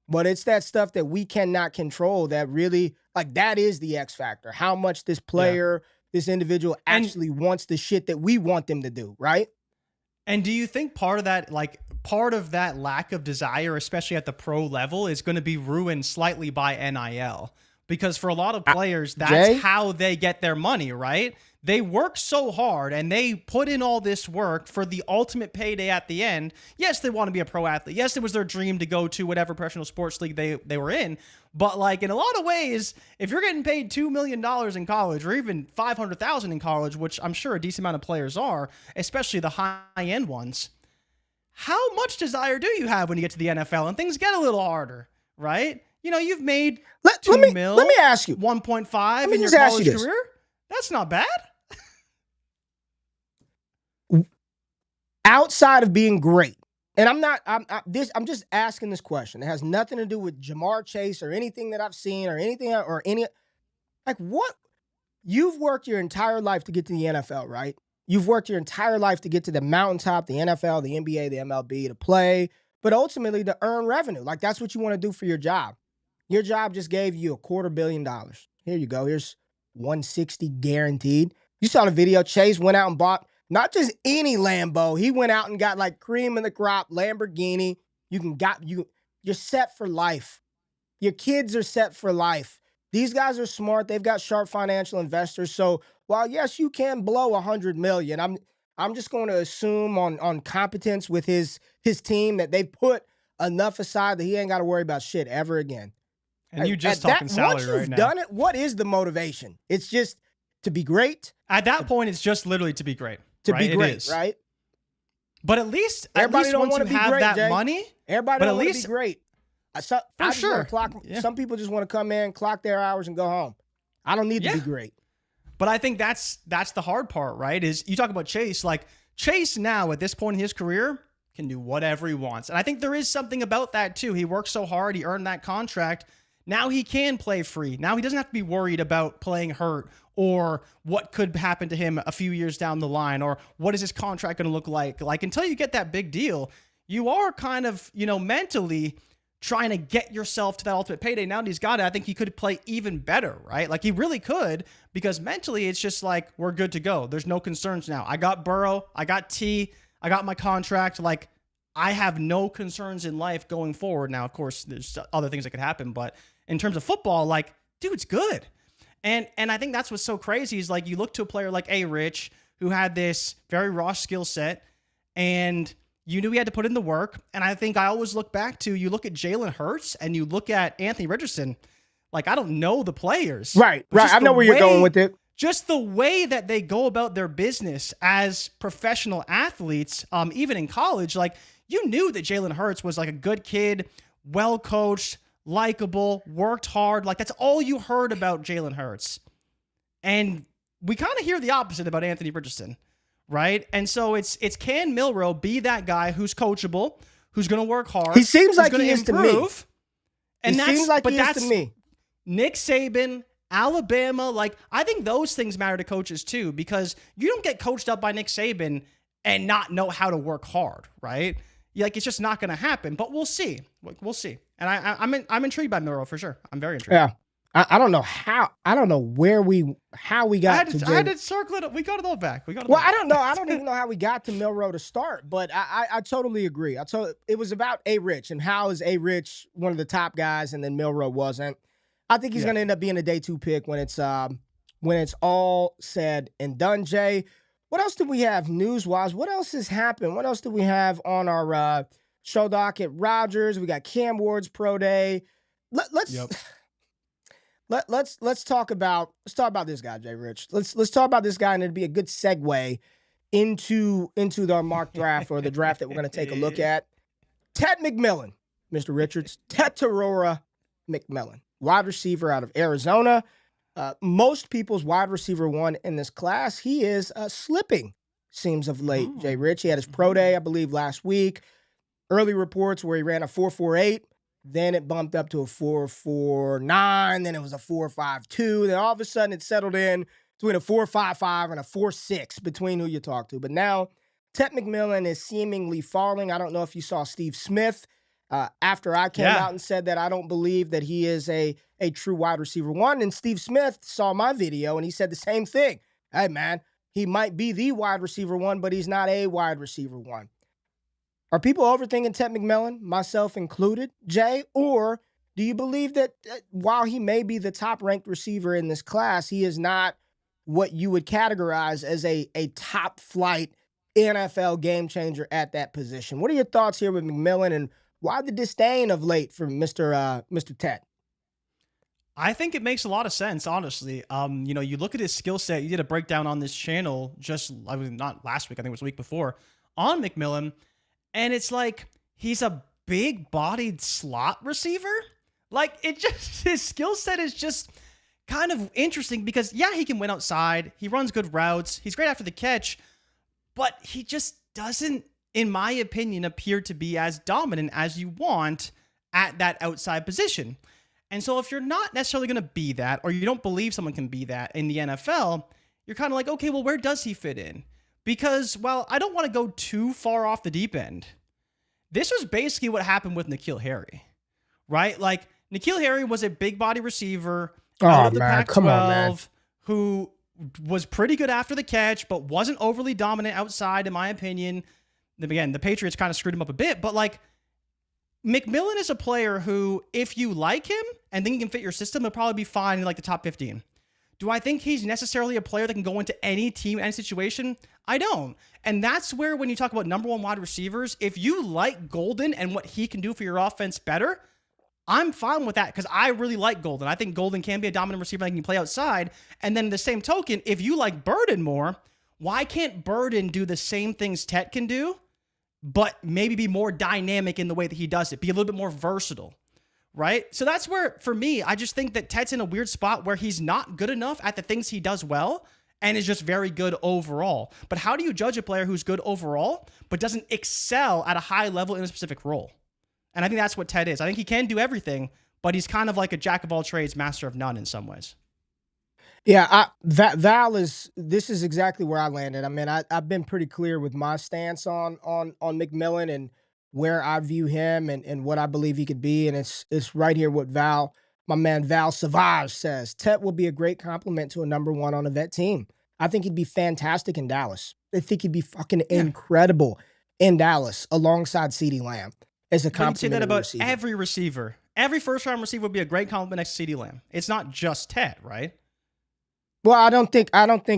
S1: But it's that stuff that we cannot control that really, like, that is the X factor. How much this player, this individual actually wants the shit that we want them to do, right?
S2: And do you think part of that lack of desire, especially at the pro level, is going to be ruined slightly by NIL? Because for a lot of players, that's how they get their money, right? They work so hard and they put in all this work for the ultimate payday at the end. Yes, they want to be a pro athlete. Yes, it was their dream to go to whatever professional sports league they were in. But like in a lot of ways, if you're getting paid $2 million in college or even $500,000 in college, which I'm sure a decent amount of players are, especially the high-end ones, how much desire do you have when you get to the NFL and things get a little harder, right? You know, you've made $2 million.
S1: Let me ask you.
S2: 1.5 in your college career. That's not bad.
S1: Outside of being great, and I'm just asking this question. It has nothing to do with Jamar Chase or anything that I've seen or anything or any, like what? You've worked your entire life to get to the NFL, right? You've worked your entire life to get to the mountaintop, the NFL, the NBA, the MLB, to play, but ultimately to earn revenue. Like that's what you want to do for your job. Your job just gave you $250 million. Here you go. Here's 160 guaranteed. You saw the video. Chase went out and bought not just any Lambo. He went out and got like cream in the crop Lamborghini. You're set for life. Your kids are set for life. These guys are smart. They've got sharp financial investors. So while yes, you can blow $100 million, I'm just going to assume on competence with his team that they put enough aside that he ain't got to worry about shit ever again.
S2: And you just talking salary right now. Once you've
S1: done it, what is the motivation? It's just to be great.
S2: At that point, it's just literally to be great.
S1: To be great, right?
S2: But at least
S1: once
S2: you have that money,
S1: everybody don't want to be great.
S2: For sure.
S1: Some people just want to come in, clock their hours, and go home. I don't need to be great.
S2: But I think that's the hard part, right? Is you talk about Chase. Like Chase now at this point in his career can do whatever he wants, and I think there is something about that too. He worked so hard, he earned that contract. Now he can play free. Now he doesn't have to be worried about playing hurt or what could happen to him a few years down the line or what is his contract going to look like. Like until you get that big deal, you are kind of, mentally trying to get yourself to that ultimate payday. Now that he's got it, I think he could play even better, right? Like he really could because mentally it's just like we're good to go. There's no concerns now. I got Burrow. I got T. I got my contract. Like I have no concerns in life going forward. Now, of course, there's other things that could happen, but in terms of football, like, dude's good. And I think that's what's so crazy is like you look to a player like JRich who had this very raw skill set and You knew he had to put in the work. And I think I always look back to, you look at Jalen Hurts and you look at Anthony Richardson, like, I don't know the players.
S1: Right. I know where you're going with it.
S2: Just the way that they go about their business as professional athletes, even in college, like, you knew that Jalen Hurts was like a good kid, well-coached, likable, worked hard. Like, that's all you heard about Jalen Hurts. And we kind of hear the opposite about Anthony Richardson, right? And so it's can Milroe be that guy who's coachable, who's going to work hard?
S1: He seems like he is to me.
S2: And
S1: he seems like he is to me.
S2: Nick Saban, Alabama, like, I think those things matter to coaches too, because you don't get coached up by Nick Saban and not know how to work hard, right? Like, it's just not going to happen, but we'll see. We'll see. And I'm intrigued by Milroe for sure. I'm very intrigued.
S1: Yeah. I don't know how. I don't know how we got to.
S2: I had to circle it up. We got it all back.
S1: I don't know. I don't even know how we got to Milroe to start, but I totally agree. It was about JRich and how is JRich one of the top guys, and then Milroe wasn't. I think he's going to end up being a day 2 pick when it's all said and done. Jay, what else do we have news-wise? What else has happened? What else do we have on our show docket? Rodgers. We got Cam Ward's pro day. Let's talk about this guy, JRich. Let's talk about this guy, and it'd be a good segue into our mock draft, or the draft that we're going to take a look at. Tet McMillan, Mr. Richards. Tetairoa McMillan, wide receiver out of Arizona. Most people's wide receiver 1 in this class. He is slipping, seems of late, JRich. He had his pro day, I believe, last week. Early reports where he ran a 4.48. Then it bumped up to a 4.49. Then it was a 4.52. Then all of a sudden it settled in between a 4.55 and a 4.6 between who you talk to. But now Tet McMillan is seemingly falling. I don't know if you saw Steve Smith after I came out and said that I don't believe that he is a true wide receiver 1. And Steve Smith saw my video and he said the same thing. Hey, man, he might be the wide receiver 1, but he's not a wide receiver 1. Are people overthinking Tet McMillan, myself included, Jay? Or do you believe that while he may be the top-ranked receiver in this class, he is not what you would categorize as a top-flight NFL game changer at that position? What are your thoughts here with McMillan, and why the disdain of late from Mr. Tet?
S2: I think it makes a lot of sense, honestly. You look at his skill set. You did a breakdown on this channel not last week, I think it was the week before, on McMillan. And it's like, he's a big-bodied slot receiver. Like, his skill set is just kind of interesting because, he can win outside. He runs good routes. He's great after the catch. But he just doesn't, in my opinion, appear to be as dominant as you want at that outside position. And so if you're not necessarily going to be that, or you don't believe someone can be that in the NFL, you're kind of like, okay, well, where does he fit in? Because, I don't want to go too far off the deep end. This was basically what happened with N'Keal Harry, right? Like, N'Keal Harry was a big body receiver out of the Pac-12 who was pretty good after the catch, but wasn't overly dominant outside, in my opinion. Again, the Patriots kind of screwed him up a bit, but like, McMillan is a player who, if you like him and think he can fit your system, he'll probably be fine in like the top 15. Do I think he's necessarily a player that can go into any team, any situation? I don't. And that's where, when you talk about number 1 wide receivers, if you like Golden and what he can do for your offense better, I'm fine with that because I really like Golden. I think Golden can be a dominant receiver that can play outside. And then the same token, if you like Burden more, why can't Burden do the same things Tet can do, but maybe be more dynamic in the way that he does it, be a little bit more versatile? Right? So that's where, for me, I just think that Tet's in a weird spot where he's not good enough at the things he does well and is just very good overall. But how do you judge a player who's good overall but doesn't excel at a high level in a specific role? And I think that's what Tet is. I think he can do everything, but he's kind of like a jack of all trades, master of none in some ways.
S1: Yeah, this is exactly where I landed. I mean, I've been pretty clear with my stance on McMillan and where I view him and what I believe he could be. And it's right here what my man Val Savage says. Tet will be a great compliment to a number 1 on a vet team. I think he'd be fantastic in Dallas. I think he'd be fucking incredible in Dallas alongside CeeDee Lamb as a compliment.
S2: You say that about every receiver. Every first-round receiver would be a great compliment next to CeeDee Lamb. It's not just Tet, right?
S1: Well, I don't think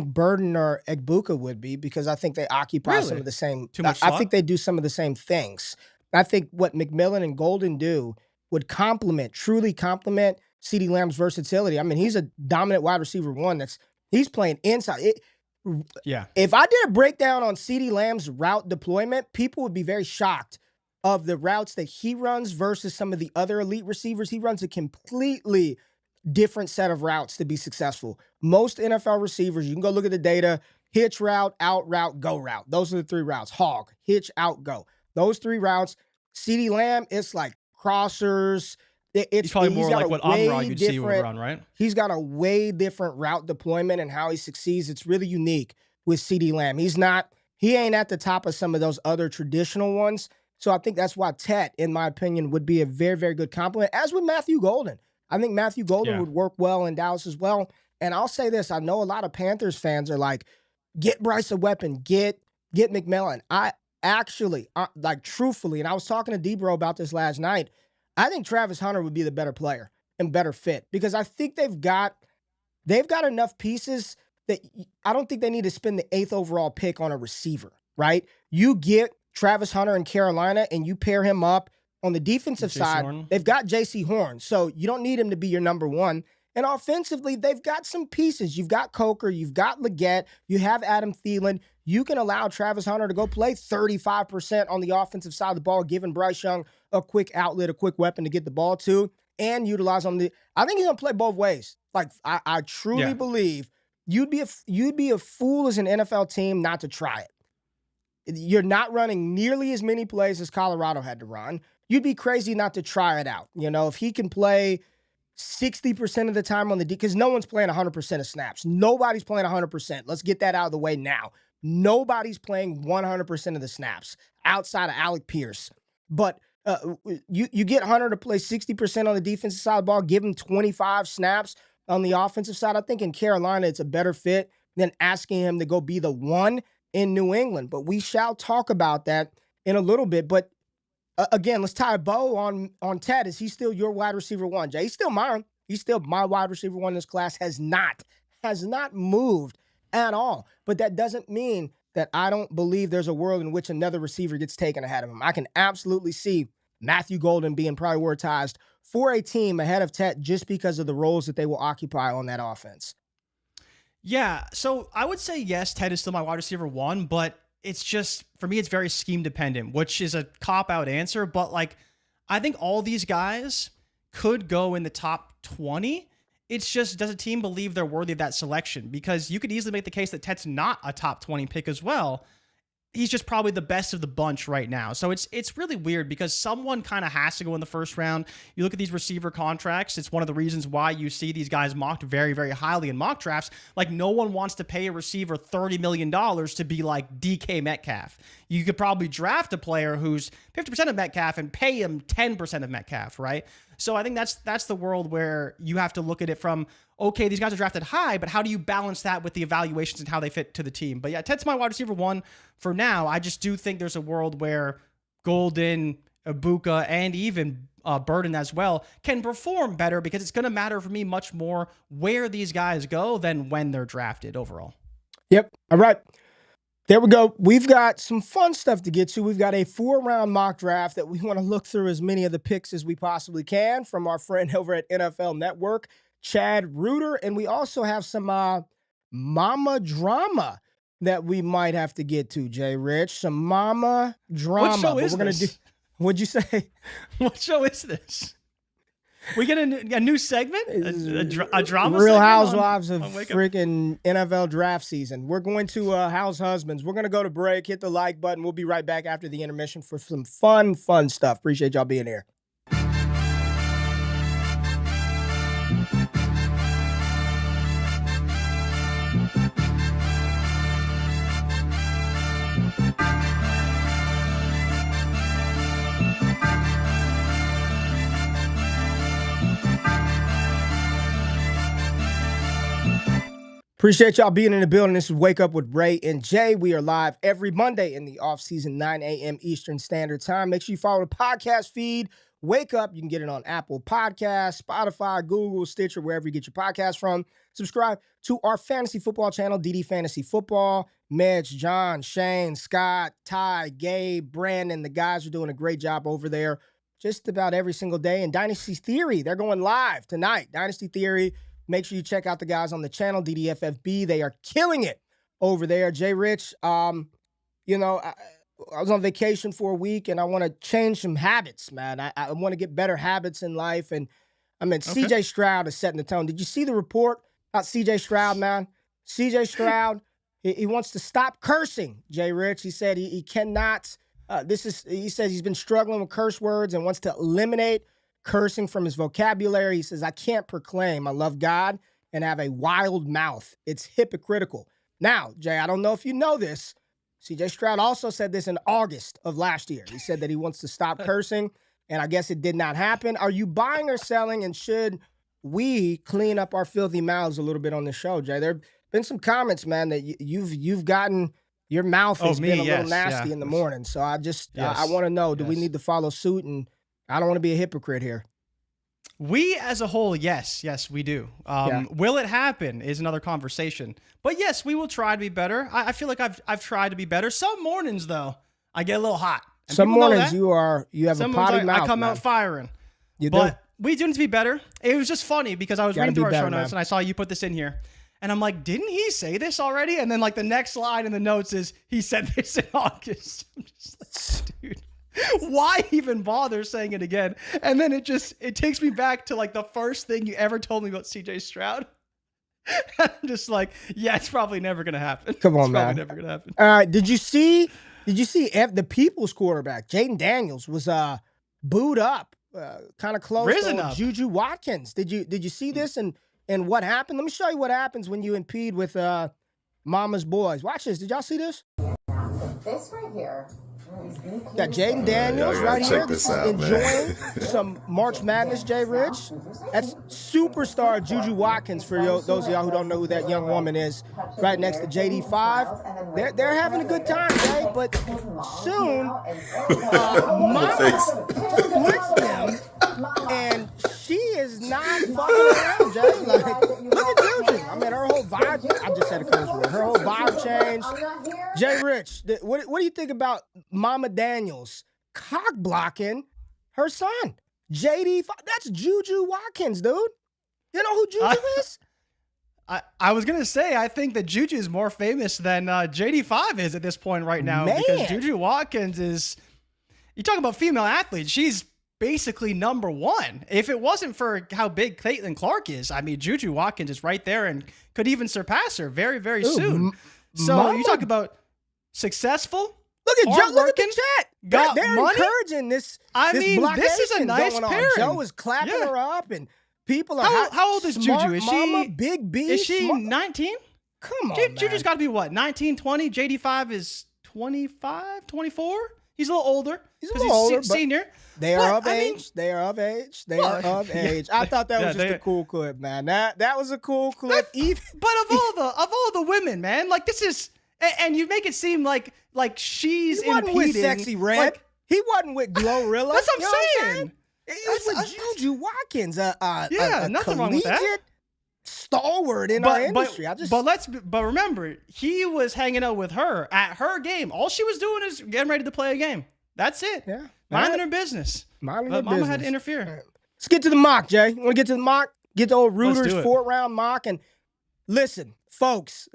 S1: Burden or Egbuka would be because I think they occupy some of
S2: Really?
S1: the same.
S2: Too much
S1: I think
S2: slot?
S1: they do some of the same things. I think what McMillan and Golden do would truly complement CeeDee Lamb's versatility. I mean, he's a dominant wide receiver one. He's playing inside.
S2: Yeah.
S1: If I did a breakdown on CeeDee Lamb's route deployment, people would be very shocked of the routes that he runs versus some of the other elite receivers. He runs a completely different set of routes to be successful. Most NFL receivers, you can go look at the data, hitch route, out route, go route. Those are the three routes. Hog, hitch, out, go. Those three routes. CeeDee Lamb, it's like crossers.
S2: He's probably more
S1: got
S2: like
S1: a
S2: what
S1: way
S2: Amon you'd see would
S1: different-
S2: run, right?
S1: He's got a way different route deployment and how he succeeds. It's really unique with CeeDee Lamb. He ain't at the top of some of those other traditional ones. So I think that's why Tet, in my opinion, would be a very, very good compliment, as with Matthew Golden. I think Matthew Golden would work well in Dallas as well. And I'll say this, I know a lot of Panthers fans are like, get Bryce a weapon, get McMillan. I actually, truthfully, and I was talking to Debro about this last night, I think Travis Hunter would be the better player and better fit because I think they've got enough pieces that I don't think they need to spend the 8th overall pick on a receiver, right? You get Travis Hunter in Carolina and you pair him up on the defensive side.
S2: Horn.
S1: They've got J.C. Horn, so you don't need him to be your number one. And offensively, they've got some pieces. You've got Coker, you've got Leggett, you have Adam Thielen. You can allow Travis Hunter to go play 35% on the offensive side of the ball, giving Bryce Young a quick outlet, a quick weapon to get the ball to, and utilize on the. I think he's gonna play both ways. Like I truly believe you'd be a fool as an NFL team not to try it. You're not running nearly as many plays as Colorado had to run. You'd be crazy not to try it out. You know, if he can play 60% of the time on the D, because no one's playing 100% of snaps. Nobody's playing 100%. Let's get that out of the way now. Nobody's playing 100% of the snaps outside of Alec Pierce. But you get Hunter to play 60% on the defensive side of the ball, give him 25 snaps on the offensive side. I think in Carolina, it's a better fit than asking him to go be the one in New England. But we shall talk about that in a little bit. But again, let's tie a bow on Ted. Is he still your wide receiver one, Jay? He's still mine. He's still my wide receiver one in this class. Has not moved at all. But that doesn't mean that I don't believe there's a world in which another receiver gets taken ahead of him. I can absolutely see Matthew Golden being prioritized for a team ahead of Tet just because of the roles that they will occupy on that offense.
S2: Yeah, so I would say yes, Ted is still my wide receiver one, but it's just, for me, it's very scheme dependent, which is a cop-out answer, but like, I think all these guys could go in the top 20. It's just, does a team believe they're worthy of that selection? Because you could easily make the case that Tet's not a top 20 pick as well. He's just probably the best of the bunch right now. So it's really weird because someone kind of has to go in the first round. You look at these receiver contracts. It's one of the reasons why you see these guys mocked very, very highly in mock drafts. Like no one wants to pay a receiver $30 million to be like DK Metcalf. You could probably draft a player who's 50% of Metcalf and pay him 10% of Metcalf, right? So I think that's the world where you have to look at it from, okay, these guys are drafted high, but how do you balance that with the evaluations and how they fit to the team? But yeah, Ted's my wide receiver one for now. I just do think there's a world where Golden, Ibuka, and even Burden as well can perform better because it's going to matter for me much more where these guys go than when they're drafted overall.
S1: Yep. All right. There we go. We've got some fun stuff to get to. We've got a 4-round mock draft that we want to look through as many of the picks as we possibly can from our friend over at NFL Network, Chad Reuter. And we also have some mama drama that we might have to get to, JRich. Some mama drama.
S2: What show is this?
S1: What'd you say?
S2: What show is this? We get a new segment? A drama
S1: Real
S2: segment
S1: Housewives
S2: on
S1: of
S2: Wake Up?
S1: freaking NFL draft season. We're going to House Husbands. We're going to go to break, hit the like button. We'll be right back after the intermission for some fun stuff. Appreciate y'all being here. Appreciate y'all being in the building. This is Wake Up with Ray and Jay. We are live every Monday in the offseason, 9 a.m. Eastern Standard Time. Make sure you follow the podcast feed Wake Up. You can get it on Apple Podcasts, Spotify, Google, Stitcher, wherever you get your podcasts from. Subscribe to our fantasy football channel, DD Fantasy Football. Mitch, John, Shane, Scott, Ty, Gabe, Brandon, the guys are doing a great job over there just about every single day. And Dynasty Theory, they're going live tonight. Dynasty Theory, make sure you check out the guys on the channel, DDFFB. They are killing it over there. JRich, I was on vacation for a week, and I want to change some habits, man. I want to get better habits in life. And CJ Stroud is setting the tone. Did you see the report about CJ Stroud, man? CJ Stroud, he wants to stop cursing, JRich. He said he cannot. He says he's been struggling with curse words and wants to eliminate cursing from his vocabulary. He says, I can't proclaim I love God and have a wild mouth. It's hypocritical. Now, Jay, I don't know if you know this. CJ Stroud also said this in August of last year. He said that he wants to stop cursing, and I guess it did not happen. Are you buying or selling, and should we clean up our filthy mouths a little bit on the show, Jay? There have been some comments, man, that you've gotten your mouth has been a little nasty in the morning. So I want to know, do we need to follow suit? And I don't want to be a hypocrite here.
S2: We as a whole, yes, we do. Will it happen is another conversation. But yes, we will try to be better. I feel like I've tried to be better. Some mornings, though, I get a little hot. And
S1: some mornings you have a potty mouth.
S2: I come out firing. But we do need to be better. It was just funny because I was reading through our show notes and I saw you put this in here. And I'm like, didn't he say this already? And then like the next line in the notes is, he said this in August. I'm just like, dude. Why even bother saying it again? And then it takes me back to like the first thing you ever told me about CJ Stroud. I'm just like, yeah, it's probably never going to happen.
S1: Come on, man.
S2: It's probably never going to happen.
S1: All right. Did you see the People's quarterback, Jaden Daniels, was booed up, kind of close to Juju Watkins? Did you see this and what happened? Let me show you what happens when you impede with Mama's boys. Watch this. Did y'all see this?
S3: This right here.
S1: Got Jaden Daniels right here enjoying some March Madness, JRich. That's superstar Juju Watkins for those of y'all who don't know who that young woman is, right next to JD5. They're having a good time, Jay, but soon Mama splits them, and she is not fucking around, Jay. Like, look at Juju. I mean, her whole vibe, I just said a curse word. Her whole vibe changed. JRich, what do you think about Mama Daniels cock blocking her son? JD, that's Juju Watkins, dude. You know who Juju is?
S2: I was going to say, I think that Juju is more famous than JD5 is at this point right now. Man. Because Juju Watkins is, you talk about female athletes, she's basically number one. If it wasn't for how big Caitlin Clark is, I mean, Juju Watkins is right there and could even surpass her very, very soon. So Mama, you talk about successful.
S1: Look at Joe. Look at the chat. They're
S2: money?
S1: Encouraging this.
S2: This is a nice pairing.
S1: Joe is clapping her up, and people are.
S2: How old is Juju? Is
S1: Mama, Big B?
S2: Is she 19?
S1: Come on,
S2: Juju's got to be what? 19, 20. JD5 is 25, 24. He's a little older.
S1: He's a little older.
S2: Senior.
S1: They are of age. They are of age. They are of age. I thought that was just a cool clip, man. That was a cool clip.
S2: But of all the women, man, like this is. And you make it seem like she's
S1: he wasn't
S2: impeding.
S1: With Sexy Red.
S2: Like,
S1: he wasn't with Glorilla.
S2: That's what I'm saying.
S1: It was with Juju Watkins,
S2: nothing wrong with that.
S1: Stalwart in our industry.
S2: But remember, he was hanging out with her at her game. All she was doing is getting ready to play a game. That's it.
S1: Yeah,
S2: minding her business. Mama had to interfere.
S1: Right. Let's get to the mock, Jay. You want to get to the mock? Get to old Reuter's 4th-round mock. And listen, folks.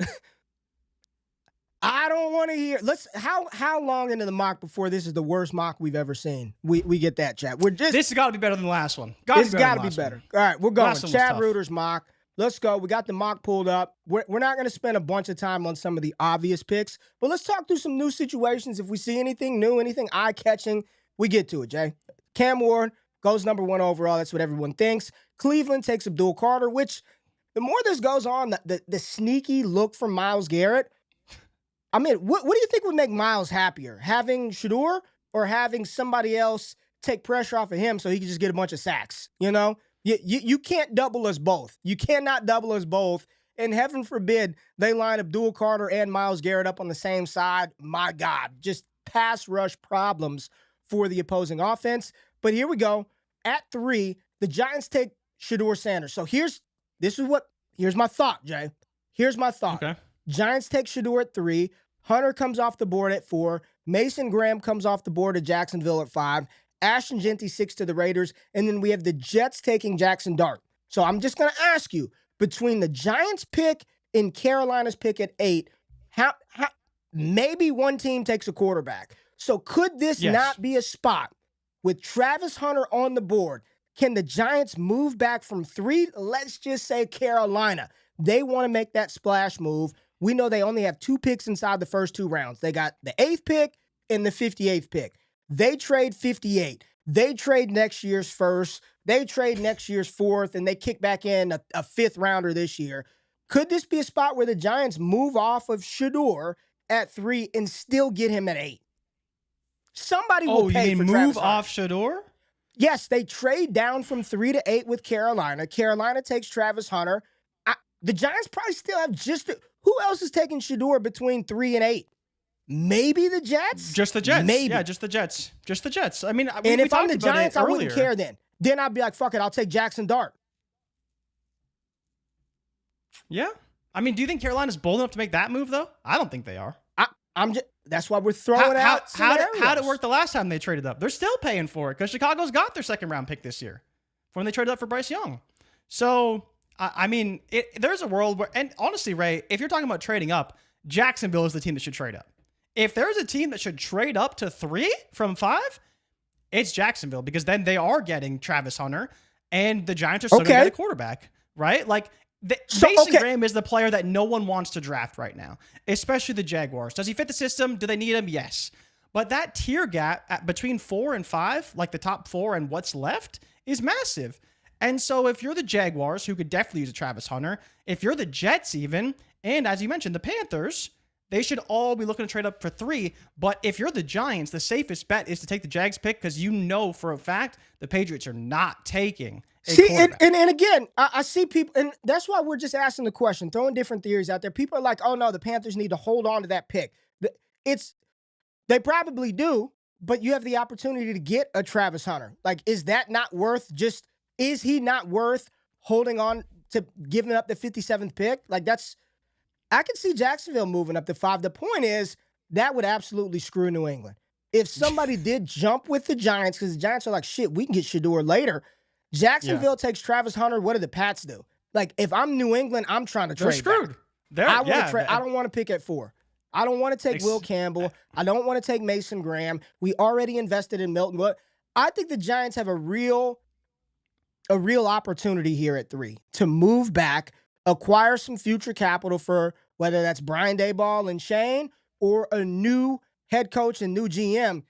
S1: I don't want to hear. How long into the mock before this is the worst mock we've ever seen? We get that, chat. This
S2: has got to be better than the last one.
S1: It's got to be better. All right, we're going. Chad Reuter's mock. Let's go. We got the mock pulled up. We're not going to spend a bunch of time on some of the obvious picks, but let's talk through some new situations. If we see anything new, anything eye-catching, we get to it, Jay. Cam Ward goes number 1 overall. That's what everyone thinks. Cleveland takes Abdul Carter, which the more this goes on, the sneaky look from Myles Garrett. I mean, what do you think would make Myles happier? Having Shedeur or having somebody else take pressure off of him so he can just get a bunch of sacks? You know? You can't double us both. You cannot double us both. And heaven forbid they line Abdul Carter and Myles Garrett up on the same side. My God, just pass rush problems for the opposing offense. But here we go. at 3, the Giants take Shedeur Sanders. So here's my thought, Jay. Here's my thought.
S2: Okay.
S1: Giants take Shedeur at 3. Hunter comes off the board at 4. Mason Graham comes off the board at Jacksonville at 5. Ashton Jeanty 6 to the Raiders. And then we have the Jets taking Jaxson Dart. So I'm just going to ask you, between the Giants pick and Carolina's pick at 8, how maybe one team takes a quarterback. So could this not be a spot with Travis Hunter on the board? Can the Giants move back from 3? Let's just say Carolina. They want to make that splash move. We know they only have 2 picks inside the first 2 rounds. They got the 8th pick and the 58th pick. They trade 58. They trade next year's first. They trade next year's 4th, and they kick back in a 5th rounder this year. Could this be a spot where the Giants move off of Shedeur at 3 and still get him at 8? Somebody will pay for Travis
S2: move
S1: Hunter.
S2: off Shedeur?
S1: Yes, they trade down from 3 to 8 with Carolina. Carolina takes Travis Hunter. The Giants probably still have who else is taking Shedeur between 3 and 8? Maybe the Jets?
S2: Just the Jets.
S1: Maybe.
S2: Yeah, just the Jets. Just the Jets. I mean,
S1: and if I'm the Giants, I wouldn't care then. Then I'd be like, fuck it, I'll take Jaxson Dart.
S2: Yeah. I mean, do you think Carolina's bold enough to make that move, though? I don't think they are.
S1: I'm just. That's why we're throwing out
S2: how did it work the last time they traded up? They're still paying for it because Chicago's got their 2nd-round pick this year when they traded up for Bryce Young. So, I mean, there's a world where, and honestly, Ray, if you're talking about trading up, Jacksonville is the team that should trade up. If there's a team that should trade up to 3 from 5, it's Jacksonville, because then they are getting Travis Hunter, and the Giants are still going to get a quarterback, right? Like, Mason Graham is the player that no one wants to draft right now, especially the Jaguars. Does he fit the system? Do they need him? Yes. But that tier gap between 4 and 5, like the top 4 and what's left, is massive. And so if you're the Jaguars, who could definitely use a Travis Hunter, if you're the Jets even, and as you mentioned, the Panthers, they should all be looking to trade up for 3. But if you're the Giants, the safest bet is to take the Jags pick, because you know for a fact the Patriots are not taking a quarterback.
S1: And again, I see people, and that's why we're just asking the question, throwing different theories out there. People are like, oh no, the Panthers need to hold on to that pick. They probably do, but you have the opportunity to get a Travis Hunter. Like, is he not worth holding on to giving up the 57th pick? Like, I could see Jacksonville moving up to 5. The point is, that would absolutely screw New England. If somebody did jump with the Giants, because the Giants are like, shit, we can get Shedeur later. Jacksonville takes Travis Hunter. What do the Pats do? Like, if I'm New England, I'm trying to trade.
S2: They're screwed.
S1: I don't want to pick at 4. I don't want to take Will Campbell. I don't want to take Mason Graham. We already invested in Milton. But I think the Giants have a real opportunity here at 3 to move back, acquire some future capital for whether that's Brian Daboll and Shane or a new head coach and new GM.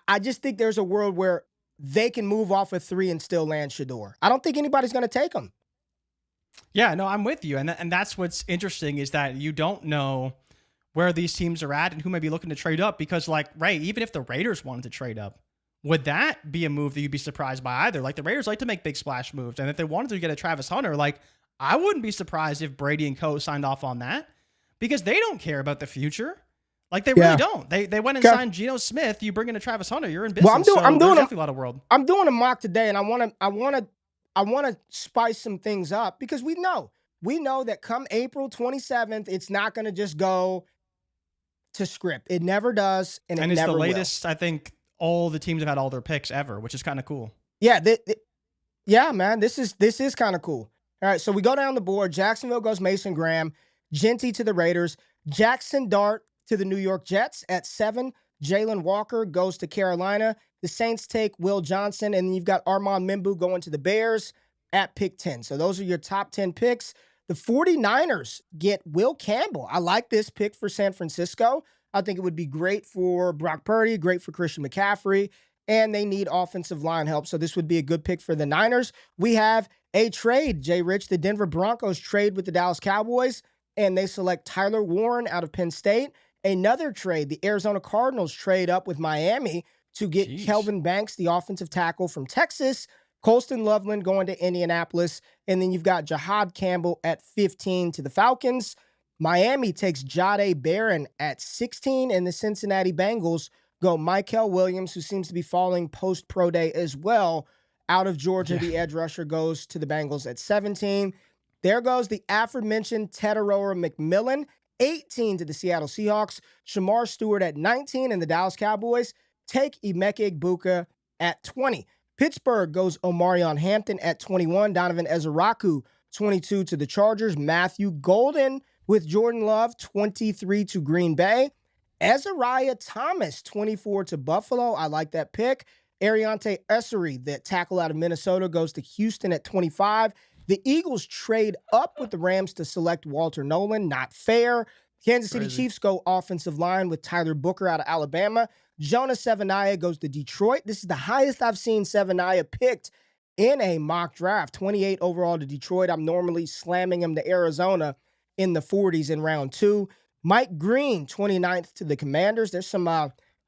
S1: I just think there's a world where they can move off of 3 and still land Shedeur. I don't think anybody's going to take him.
S2: Yeah, no, I'm with you. And that's what's interesting, is that you don't know where these teams are at and who may be looking to trade up, because, like, Ray, even if the Raiders wanted to trade up, would that be a move that you'd be surprised by either? Like, the Raiders like to make big splash moves, and if they wanted to get a Travis Hunter, like, I wouldn't be surprised if Brady and co signed off on that, because they don't care about the future. Like, they really don't. They went and signed Geno Smith. You bring in a Travis Hunter, you're in business.
S1: Well, I'm doing
S2: definitely a lot of world.
S1: I'm doing a mock today, and I want to spice some things up, because we know that come April 27th, it's not going to just go to script. It never does, and
S2: it's
S1: never
S2: the latest.
S1: will.
S2: I think all the teams have had all their picks ever, which is kind of cool.
S1: Yeah, yeah, man. This is kind of cool. All right, so we go down the board. Jacksonville goes Mason Graham, Jeanty to the Raiders, Jaxson Dart to the New York Jets at 7. Jalen Walker goes to Carolina. The Saints take Will Johnson, and then you've got Armand Mimbu going to the Bears at pick 10. So those are your top 10 picks. The 49ers get Will Campbell. I like this pick for San Francisco. I think it would be great for Brock Purdy, great for Christian McCaffrey, and they need offensive line help. So this would be a good pick for the Niners. We have a trade, JRich. The Denver Broncos trade with the Dallas Cowboys, and they select Tyler Warren out of Penn State. Another trade, the Arizona Cardinals trade up with Miami to get Kelvin Banks, the offensive tackle from Texas. Colston Loveland going to Indianapolis. And then you've got Jahad Campbell at 15 to the Falcons. Miami takes Jahdae Barron at 16. And the Cincinnati Bengals go Michael Williams, who seems to be falling post-pro day as well, out of Georgia. The edge rusher goes to the Bengals at 17. There goes the aforementioned Tetairoa McMillan, 18 to the Seattle Seahawks. Shamar Stewart at 19, and the Dallas Cowboys take Emeka Egbuka at 20. Pittsburgh goes Omarion Hampton at 21. Donovan Ezeraku, 22 to the Chargers. Matthew Golden with Jordan Love, 23 to Green Bay. Ezariah Thomas, 24 to Buffalo. I like that pick. Ariante Essery, that tackle out of Minnesota, goes to Houston at 25. The Eagles trade up with the Rams to select Walter Nolan. Not fair. Kansas City Chiefs go offensive line with Tyler Booker out of Alabama. Jonas Savaiinaea goes to Detroit. This is the highest I've seen Savaiinaea picked in a mock draft. 28 overall to Detroit. I'm normally slamming him to Arizona in the 40s in round 2. Mike Green, 29th to the Commanders. There's some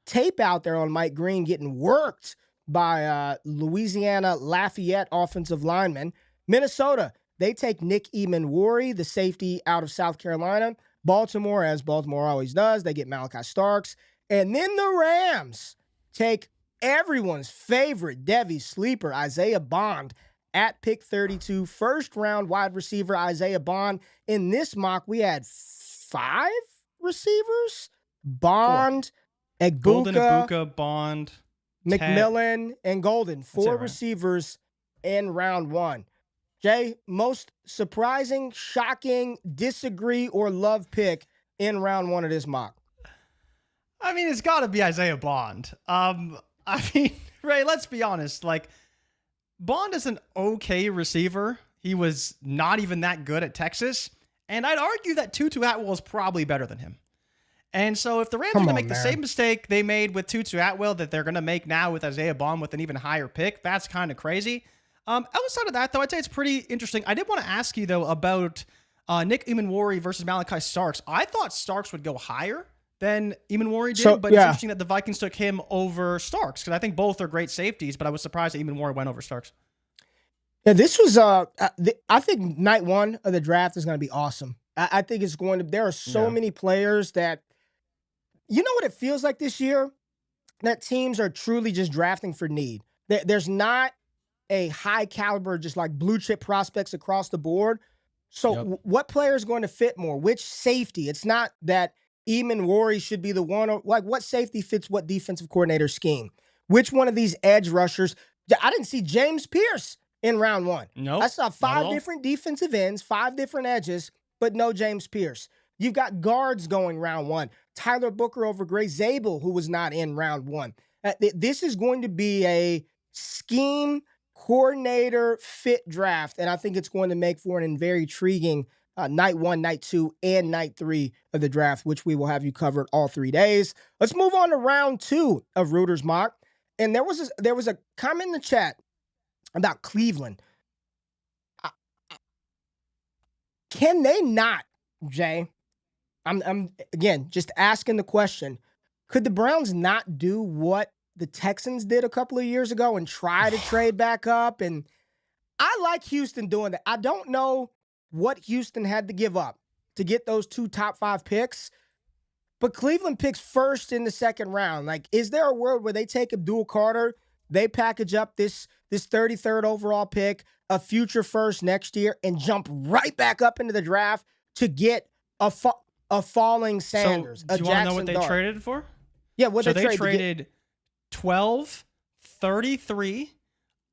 S1: tape out there on Mike Green getting worked by Louisiana Lafayette offensive lineman. Minnesota, they take Nick Eamon-Wari, the safety out of South Carolina. Baltimore, as Baltimore always does, they get Malachi Starks. And then the Rams take everyone's favorite Devy sleeper, Isaiah Bond, at pick 32. First-round wide receiver Isaiah Bond. In this mock, we had 5 receivers. Bond, Egbuka,
S2: Golden, Egbuka, Bond,
S1: McMillan, and Golden. 4
S2: right?
S1: Receivers in round 1. Jay, most surprising, shocking, disagree, or love pick in round 1 of this mock?
S2: I mean, it's got to be Isaiah Bond. I mean, Ray, let's be honest. Like, Bond is an okay receiver. He was not even that good at Texas. And I'd argue that Tutu Atwell is probably better than him. And so if the Rams are going to make the same mistake they made with Tutu Atwell that they're going to make now with Isaiah Bond with an even higher pick, that's kind of crazy. Outside of that, though, I'd say it's pretty interesting. I did want to ask you, though, about Nick Eamon-Wari versus Malachi Starks. I thought Starks would go higher than Eamon-Wari did, but it's interesting that the Vikings took him over Starks because I think both are great safeties, but I was surprised that Eamon-Wari went over Starks.
S1: Yeah, this was, I think night 1 of the draft is going to be awesome. I think it's going to, there are so many players that, you know what it feels like this year? That teams are truly just drafting for need. There's not a high caliber, just like blue chip prospects across the board. So what player is going to fit more? Which safety? It's not that Eamon-Wari should be the one, or like what safety fits what defensive coordinator scheme? Which one of these edge rushers? I didn't see James Pierce in round 1.
S2: No,
S1: I saw 5 different defensive ends, 5 different edges, but no James Pierce. You've got guards going round 1. Tyler Booker over Gray Zabel, who was not in round 1. This is going to be a scheme coordinator fit draft, and I think it's going to make for an very intriguing night 1, night 2, and night 3 of the draft, which we will have you covered all 3 days. Let's move on to round 2 of Reuter's mock. And there was a comment in the chat about Cleveland. Can they not, Jay? I'm again just asking the question. Could the Browns not do what the Texans did a couple of years ago and try to trade back up? And I like Houston doing that. I don't know what Houston had to give up to get those 2 top 5 picks, but Cleveland picks first in the 2nd round. Like, is there a world where they take Abdul Carter, they package up this 33rd overall pick, a future first next year, and jump right back up into the draft to get a falling Sanders,
S2: so, do you want to know what they traded for?
S1: Yeah, what
S2: they traded 12, 33,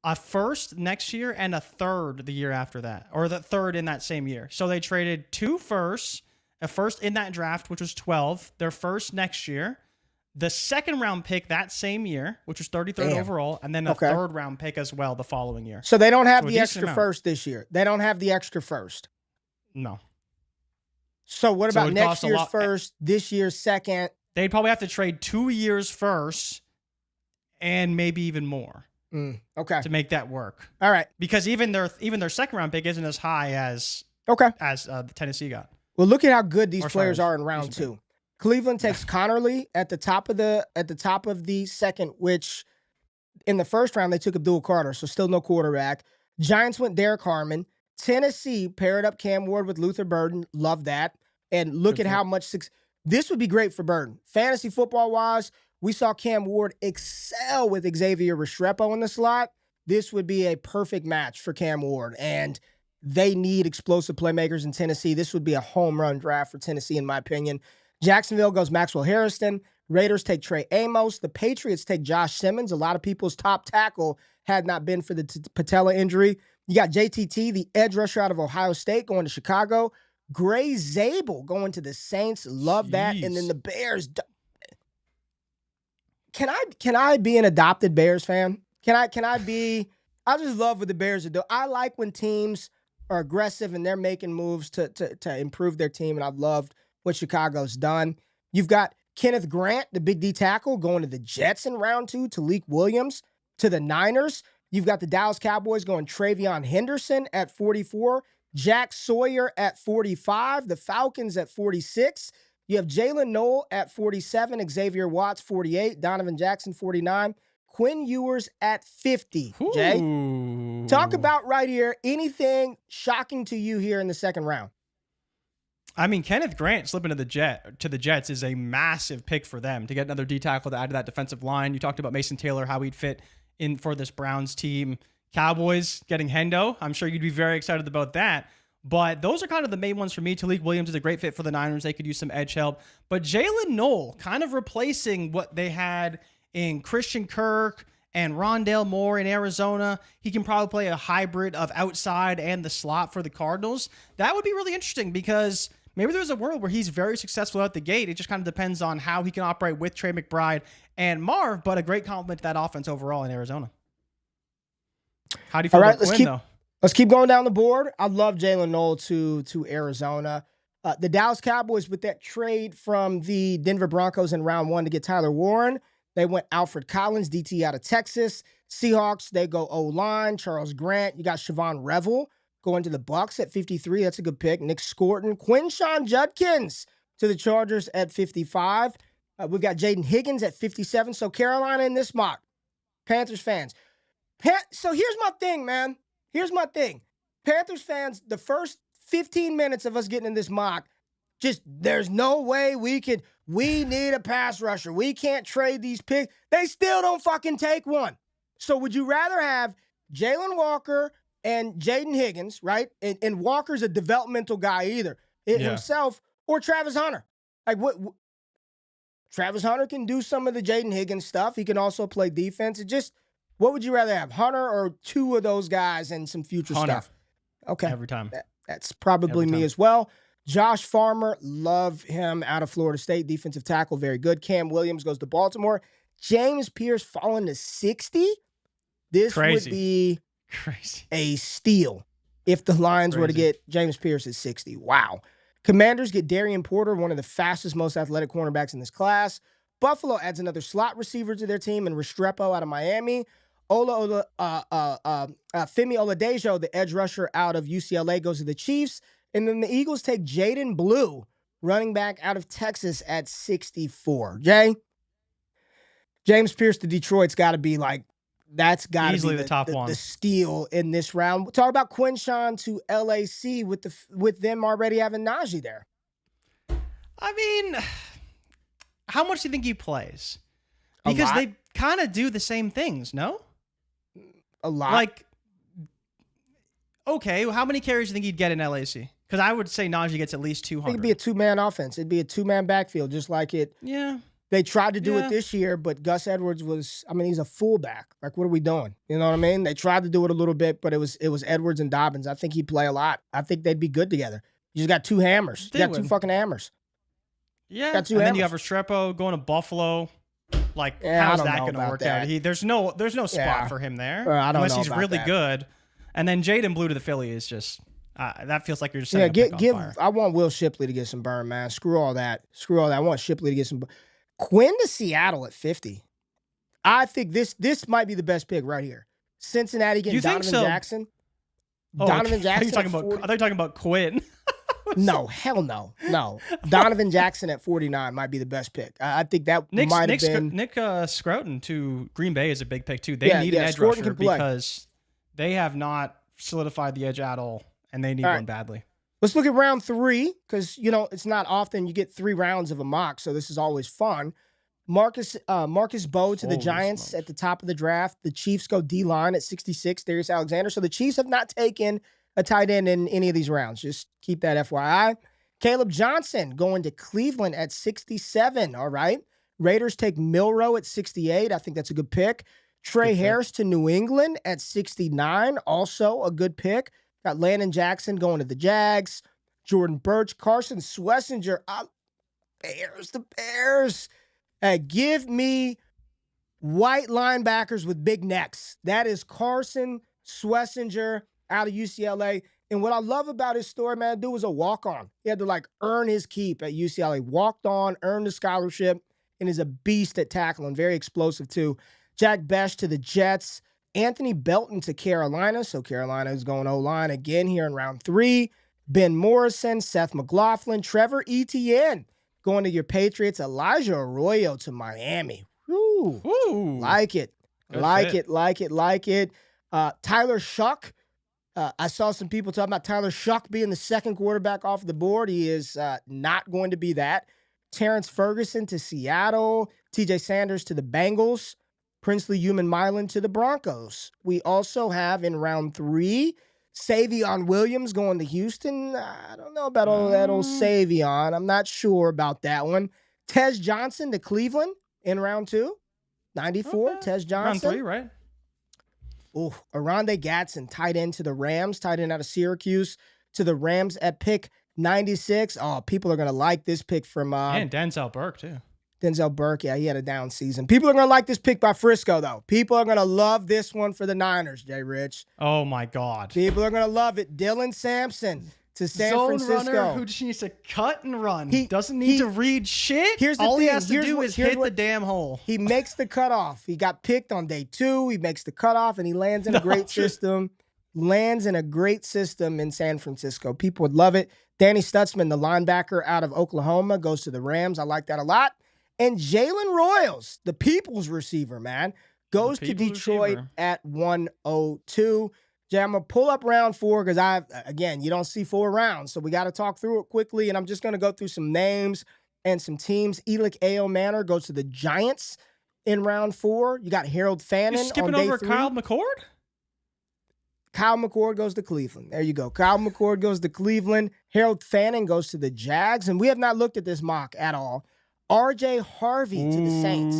S2: a first next year, and a 3rd the year after that, or the 3rd in that same year. So they traded 2 firsts, a first in that draft, which was 12, their first next year, the 2nd round pick that same year, which was 33rd overall, and then a 3rd round pick as well the following year.
S1: So they don't have the extra first this year. They don't have the extra first.
S2: No.
S1: So what about next year's first, this year's 2nd?
S2: They'd probably have to trade 2 years first and maybe even more.
S1: Okay.
S2: To make that work.
S1: All right.
S2: Because even their 2nd round pick isn't as high as the Tennessee got.
S1: Well, look at how good these players are in round 2. Cleveland takes Connerly at the top of the 2nd, which in the 1st round they took Abdul Carter, so still no quarterback. Giants went Derek Harmon. Tennessee paired up Cam Ward with Luther Burden. Love that. And look at how much this would be great for Burden. Fantasy football wise, we saw Cam Ward excel with Xavier Restrepo in the slot. this would be a perfect match for Cam Ward, and they need explosive playmakers in Tennessee. This would be a home run draft for Tennessee, in my opinion. Jacksonville goes Maxwell Harrison. Raiders take Trey Amos. The Patriots take Josh Simmons. A lot of people's top tackle had not been for the patella injury. You got JTT, the edge rusher out of Ohio State, going to Chicago. Gray Zabel going to the Saints. Love that. And then the Bears. Can I be an adopted Bears fan? Can I be? I just love what the Bears are doing. I like when teams are aggressive and they're making moves to improve their team, and I've loved what Chicago's done. You've got Kenneth Grant, the big D tackle, going to the Jets in round 2. Talik Williams to the Niners. You've got the Dallas Cowboys going Travion Henderson at 44. Jack Sawyer at 45. The Falcons at 46. You have Jalen Noel at 47. Xavier Watts, 48. Donovan Jackson, 49. Quinn Ewers at 50.
S2: Ooh.
S1: Jay, talk about right here anything shocking to you here in the second round.
S2: I mean, Kenneth Grant slipping to the Jets is a massive pick for them to get another D tackle to add to that defensive line. You talked about Mason Taylor, how he'd fit in for this Browns team. Cowboys getting Hendo. I'm sure you'd be very excited about that. But those are kind of the main ones for me. Talik Williams is a great fit for the Niners. They could use some edge help. But Jalen Noel kind of replacing what they had in Christian Kirk and Rondale Moore in Arizona. He can probably play a hybrid of outside and the slot for the Cardinals. That would be really interesting because maybe there's a world where he's very successful out the gate. It just kind of depends on how he can operate with Trey McBride and Marv, but a great compliment to that offense overall in Arizona. How do you feel about Quinn, though?
S1: Let's keep going down the board. I love Jalen Noel to Arizona. The Dallas Cowboys, with that trade from the Denver Broncos in round 1 to get Tyler Warren, they went Alfred Collins, DT out of Texas. Seahawks, they go O-line, Charles Grant. You got Siobhan Revel going to the Bucs at 53. That's a good pick. Nick Scorton. Quinshawn Judkins to the Chargers at 55. We've got Jaden Higgins at 57. So Carolina in this mock. Panthers fans. So here's my thing, man. Here's my thing. Panthers fans, the first 15 minutes of us getting in this mock, just there's no way we need a pass rusher. We can't trade these picks. They still don't fucking take one. So would you rather have Jalen Walker and Jaden Higgins, right? And Walker's a developmental guy either himself, or Travis Hunter. Like what Travis Hunter can do some of the Jaden Higgins stuff. He can also play defense. It just, what would you rather have, Hunter or two of those guys and some future stuff? Okay.
S2: Every time.
S1: That's probably me as well. Josh Farmer, love him out of Florida State. Defensive tackle, very good. Cam Williams goes to Baltimore. James Pierce falling to 60. This would be a steal if the Lions were to get James Pierce at 60. Wow. Commanders get Darian Porter, one of the fastest, most athletic cornerbacks in this class. Buffalo adds another slot receiver to their team in Restrepo out of Miami. Femi Oladejo, the edge rusher out of UCLA, goes to the Chiefs. And then the Eagles take Jaden Blue, running back out of Texas at 64. Jay, James Pierce to Detroit's got to be like, that's got to be
S2: the top one.
S1: The steal in this round. Talk about Quinshawn to LAC with them already having Najee there.
S2: I mean, how much do you think he plays? Because they kind of do the same things, no?
S1: A lot.
S2: Like, okay, how many carries do you think he'd get in LAC? Because I would say Najee gets at least 200.
S1: It'd be a two-man offense. It'd be a two-man backfield, just like it.
S2: Yeah.
S1: They tried to do it this year, but Gus Edwards he's a fullback. Like, what are we doing? You know what I mean? They tried to do it a little bit, but it was Edwards and Dobbins. I think he'd play a lot. I think they'd be good together. You just got two hammers. You got two fucking hammers.
S2: Yeah. And then you have Restrepo going to Buffalo. Like, how's that going to work out? There's no spot for him there unless he's really good. And then Jaden Blue to the Philly is just that feels like you're just setting a fire.
S1: I want Will Shipley to get some burn, man. Screw all that. I want Shipley to get some. Quinn to Seattle at 50. I think this might be the best pick right here. Cincinnati getting Donovan Jackson.
S2: Donovan Jackson. I thought you were talking about Quinn.
S1: No, hell no. Donovan Jackson at 49 might be the best pick. I think that might have been.
S2: Nick Scrouton to Green Bay is a big pick too. They need an edge rusher because they have not solidified the edge at all, and they need one badly.
S1: Let's look at round 3 because, it's not often you get 3 rounds of a mock, so this is always fun. Marcus Bowe to the
S2: Holy
S1: Giants
S2: smokes.
S1: at the top of the draft. The Chiefs go D-line at 66, Darius Alexander. So the Chiefs have not taken a tight end in any of these rounds. Just keep that FYI. Caleb Johnson going to Cleveland at 67. All right. Raiders take Milroe at 68. I think that's a good pick. Trey Harris to New England at 69. Also a good pick. Got Landon Jackson going to the Jags. Jordan Birch, Carson Swessinger. The Bears. Give me white linebackers with big necks. That is Carson Swessinger out of UCLA. And what I love about his story, man, dude was a walk-on. He had to earn his keep at UCLA. Walked on, earned the scholarship, and is a beast at tackling. Very explosive too. Jack Bech to the Jets. Anthony Belton to Carolina. So Carolina is going O-line again here in round 3. Ben Morrison, Seth McLaughlin, Trevor Etienne going to your Patriots. Elijah Arroyo to Miami. Woo.
S2: Ooh.
S1: Like it. Like it. Tyler Shuck. I saw some people talking about Tyler Shuck being the second quarterback off the board. He is not going to be that. Terrence Ferguson to Seattle. CJ Sanders to the Bengals. Princely Human Milan to the Broncos. We also have in round 3, Savion Williams going to Houston. I don't know about all that old Savion. I'm not sure about that one. Tez Johnson to Cleveland in round 2. 94, okay. Tez Johnson.
S2: Round 3, right?
S1: Oh, Aronde Gatson, tight end to the Rams, tight end out of Syracuse to the Rams at pick 96. Oh, people are going to like this pick from...
S2: and Denzel Burke, too.
S1: Denzel Burke, yeah, he had a down season. People are going to like this pick by Frisco, though. People are going to love this one for the Niners, JRich.
S2: Oh, my God.
S1: People are going to love it. Dylan Sampson to San Francisco.
S2: Runner who just needs to cut and run. He doesn't need to read shit.
S1: Here's the
S2: All
S1: thing.
S2: he has to do is hit the damn hole.
S1: He makes the cutoff. He got picked on day 2. He makes the cutoff, and he lands in a great system. Lands in a great system in San Francisco. People would love it. Danny Stutzman, the linebacker out of Oklahoma, goes to the Rams. I like that a lot. And Jalen Royals, the people's receiver, man, goes to Detroit at 102. Jay, I'm going to pull up round 4 because again, you don't see 4 rounds. So we got to talk through it quickly. And I'm just going to go through some names and some teams. Elick A.O. Manor goes to the Giants in round 4. You got Harold Fannin on day 3.
S2: Skipping over Kyle McCord?
S1: Kyle McCord goes to Cleveland. There you go. Kyle McCord goes to Cleveland. Harold Fannin goes to the Jags. And we have not looked at this mock at all. R.J. Harvey to the Saints.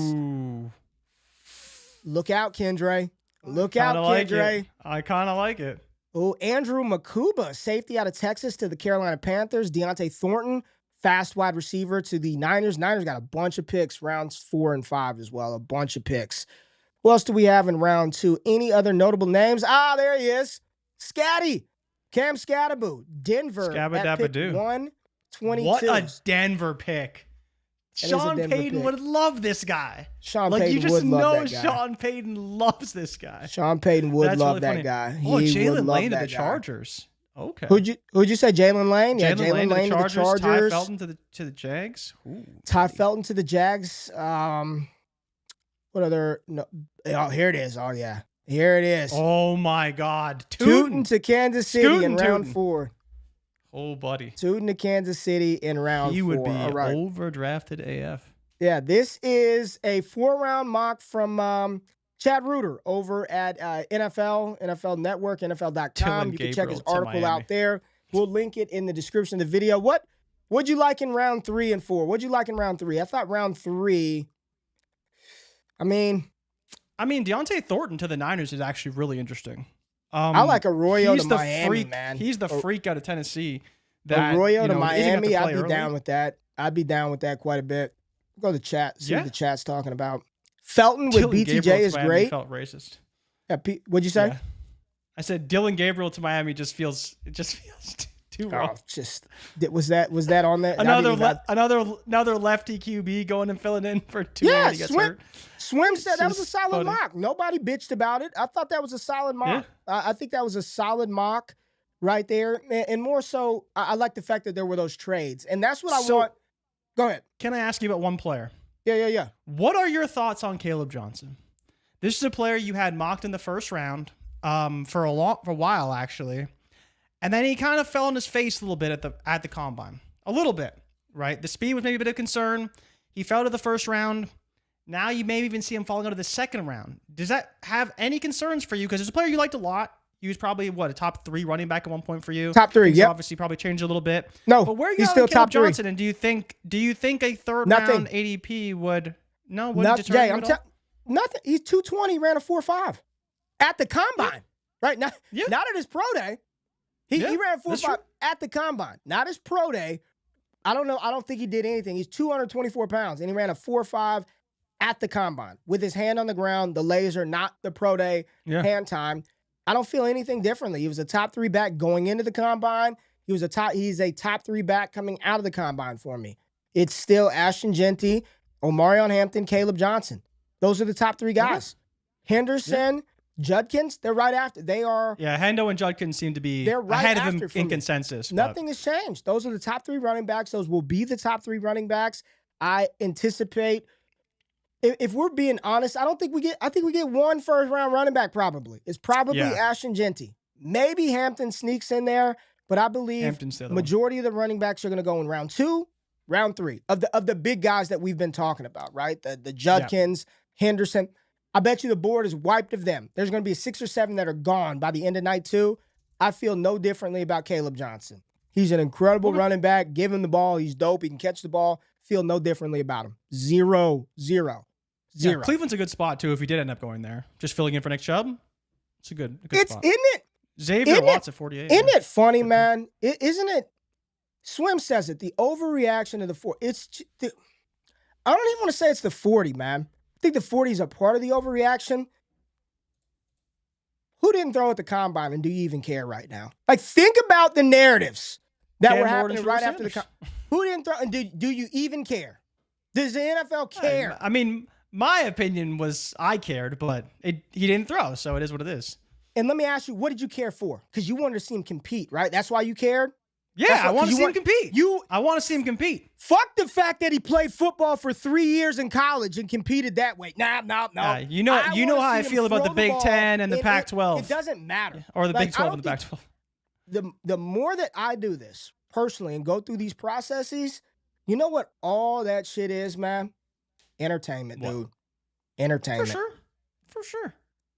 S1: Look out, Kendra. Look out, Kendra.
S2: I kind of like it.
S1: Oh, Andrew Makuba, safety out of Texas to the Carolina Panthers. Deontay Thornton, fast wide receiver to the Niners. Niners got a bunch of picks, rounds 4 and 5 as well. A bunch of picks. Who else do we have in round 2? Any other notable names? There he is. Scatty. Cam Scattaboo. Denver at pick 122.
S2: What a Denver pick. Sean Payton would love this guy.
S1: Sean Payton would love that guy.
S2: Sean Payton loves this guy.
S1: Sean Payton would love that guy.
S2: Jalen Lane to the Chargers. Okay.
S1: Who'd you say? Jalen Lane? Yeah, Jalen Lane to the Chargers.
S2: Ty Felton to the Jags. Ooh.
S1: Ty Felton to the Jags. What other? No. Oh, here it is. Oh yeah, here it is.
S2: Oh my God.
S1: Tootin to Kansas City in round 4.
S2: Oh, buddy.
S1: Tootin to Kansas City in round 4.
S2: He would be overdrafted AF.
S1: Yeah, this is a 4-round mock from Chad Reuter over at NFL Network, NFL.com. You can check his article out there. We'll link it in the description of the video. What'd you like in round 3 and 4? What'd you like in round 3? I thought round 3, I mean,
S2: Deontay Thornton to the Niners is actually really interesting.
S1: I like Arroyo to Miami, man.
S2: He's the freak out of Tennessee.
S1: Arroyo to Miami, I'd be down with that. I'd be down with that quite a bit. Go to the chat, see what the chat's talking about. Felton with BTJ is great.
S2: Felt racist.
S1: Yeah, what'd you say? Yeah.
S2: I said Dylan Gabriel to Miami just feels too wrong.
S1: Was that on that?
S2: Another lefty QB going and filling in for 2 when he gets hurt.
S1: Swim said that was a solid mock. Nobody bitched about it. I thought that was a solid mock. Yeah. I think that was a solid mock right there. And more so, I like the fact that there were those trades. And that's what I want. Go ahead.
S2: Can I ask you about one player?
S1: Yeah.
S2: What are your thoughts on Caleb Johnson? This is a player you had mocked in the first round for a while, actually. And then he kind of fell on his face a little bit at the combine. A little bit, right? The speed was maybe a bit of concern. He fell to the first round. Now you may even see him falling out of the second round. Does that have any concerns for you? Because there's a player you liked a lot. He was probably, a top 3 running back at one point for you.
S1: Top 3, yeah.
S2: Obviously, probably changed a little bit.
S1: No,
S2: but where are you
S1: he's
S2: at
S1: still
S2: on Caleb
S1: top 3.
S2: Johnson? And do you think a third round ADP would deter
S1: Jay,
S2: you at all?
S1: Nothing. He's 220, ran a 4.5 at the combine, right? Not at his pro day. He ran a 4.5 at the combine, not his pro day. I don't know. I don't think he did anything. He's 224 pounds, and he ran a 4.5 at the combine with his hand on the ground, the laser, not the pro day hand time. I don't feel anything differently. He was a top 3 back going into the combine. He's a top 3 back coming out of the combine for me. It's still Ashton Genty, Omarion Hampton, Caleb Johnson. Those are the top 3 guys. Okay. Henderson, Judkins, they're right after. They are.
S2: Yeah, Hendo and Judkins seem to be ahead of him in consensus.
S1: Nothing has changed. Those are the top 3 running backs. Those will be the top 3 running backs. I anticipate. If we're being honest, I think we get one first-round running back probably. It's probably Ashton Genty. Maybe Hampton sneaks in there, but I believe majority of the running backs are going to go in round 2, round 3 of the big guys that we've been talking about, right? The Judkins, Henderson. I bet you the board is wiped of them. There's going to be 6 or 7 that are gone by the end of night 2. I feel no differently about Caleb Johnson. He's an incredible running back. Give him the ball. He's dope. He can catch the ball. Feel no differently about him. Zero.
S2: Yeah, Cleveland's a good spot, too, if he did end up going there. Just filling in for Nick Chubb. It's a good spot.
S1: Isn't it?
S2: Xavier Watts at 48.
S1: Isn't it funny, man? Isn't it? Swim says it. The overreaction of the 40. I don't even want to say it's the 40, man. I think the 40 is a part of the overreaction. Who didn't throw at the combine, and do you even care right now? Like, think about the narratives that were happening right after the combine. Who didn't throw, and do you even care? Does the NFL care?
S2: I mean, my opinion was I cared, but he didn't throw, so it is what it is.
S1: And let me ask you, what did you care for? Because you wanted to see him compete, right? That's why you cared?
S2: Yeah, I want to see him compete. I want to see him compete.
S1: Fuck the fact that he played football for 3 years in college and competed that way. No.
S2: You know how I feel about the Big Ten and the Pac-12.
S1: It doesn't matter.
S2: Or the Big 12 and the Pac-12.
S1: The more that I do this personally and go through these processes, you know what all that shit is, man? Entertainment, dude. Entertainment.
S2: For sure.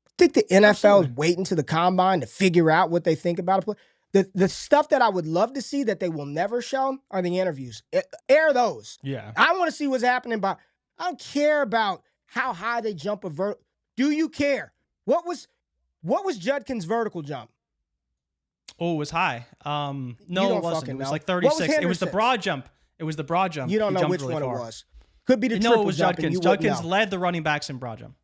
S1: I think the NFL is waiting to the combine to figure out what they think about a play. The stuff that I would love to see that they will never show are the interviews. Air those.
S2: Yeah.
S1: I want to see what's happening. I don't care about how high they jump Do you care? What was Judkins' vertical jump?
S2: Oh, it was high. No, it wasn't. It was like 36. It was the broad jump.
S1: You don't know which one it was. Could be the triple jump.
S2: No, it was Judkins. Judkins led the running backs in broad jump.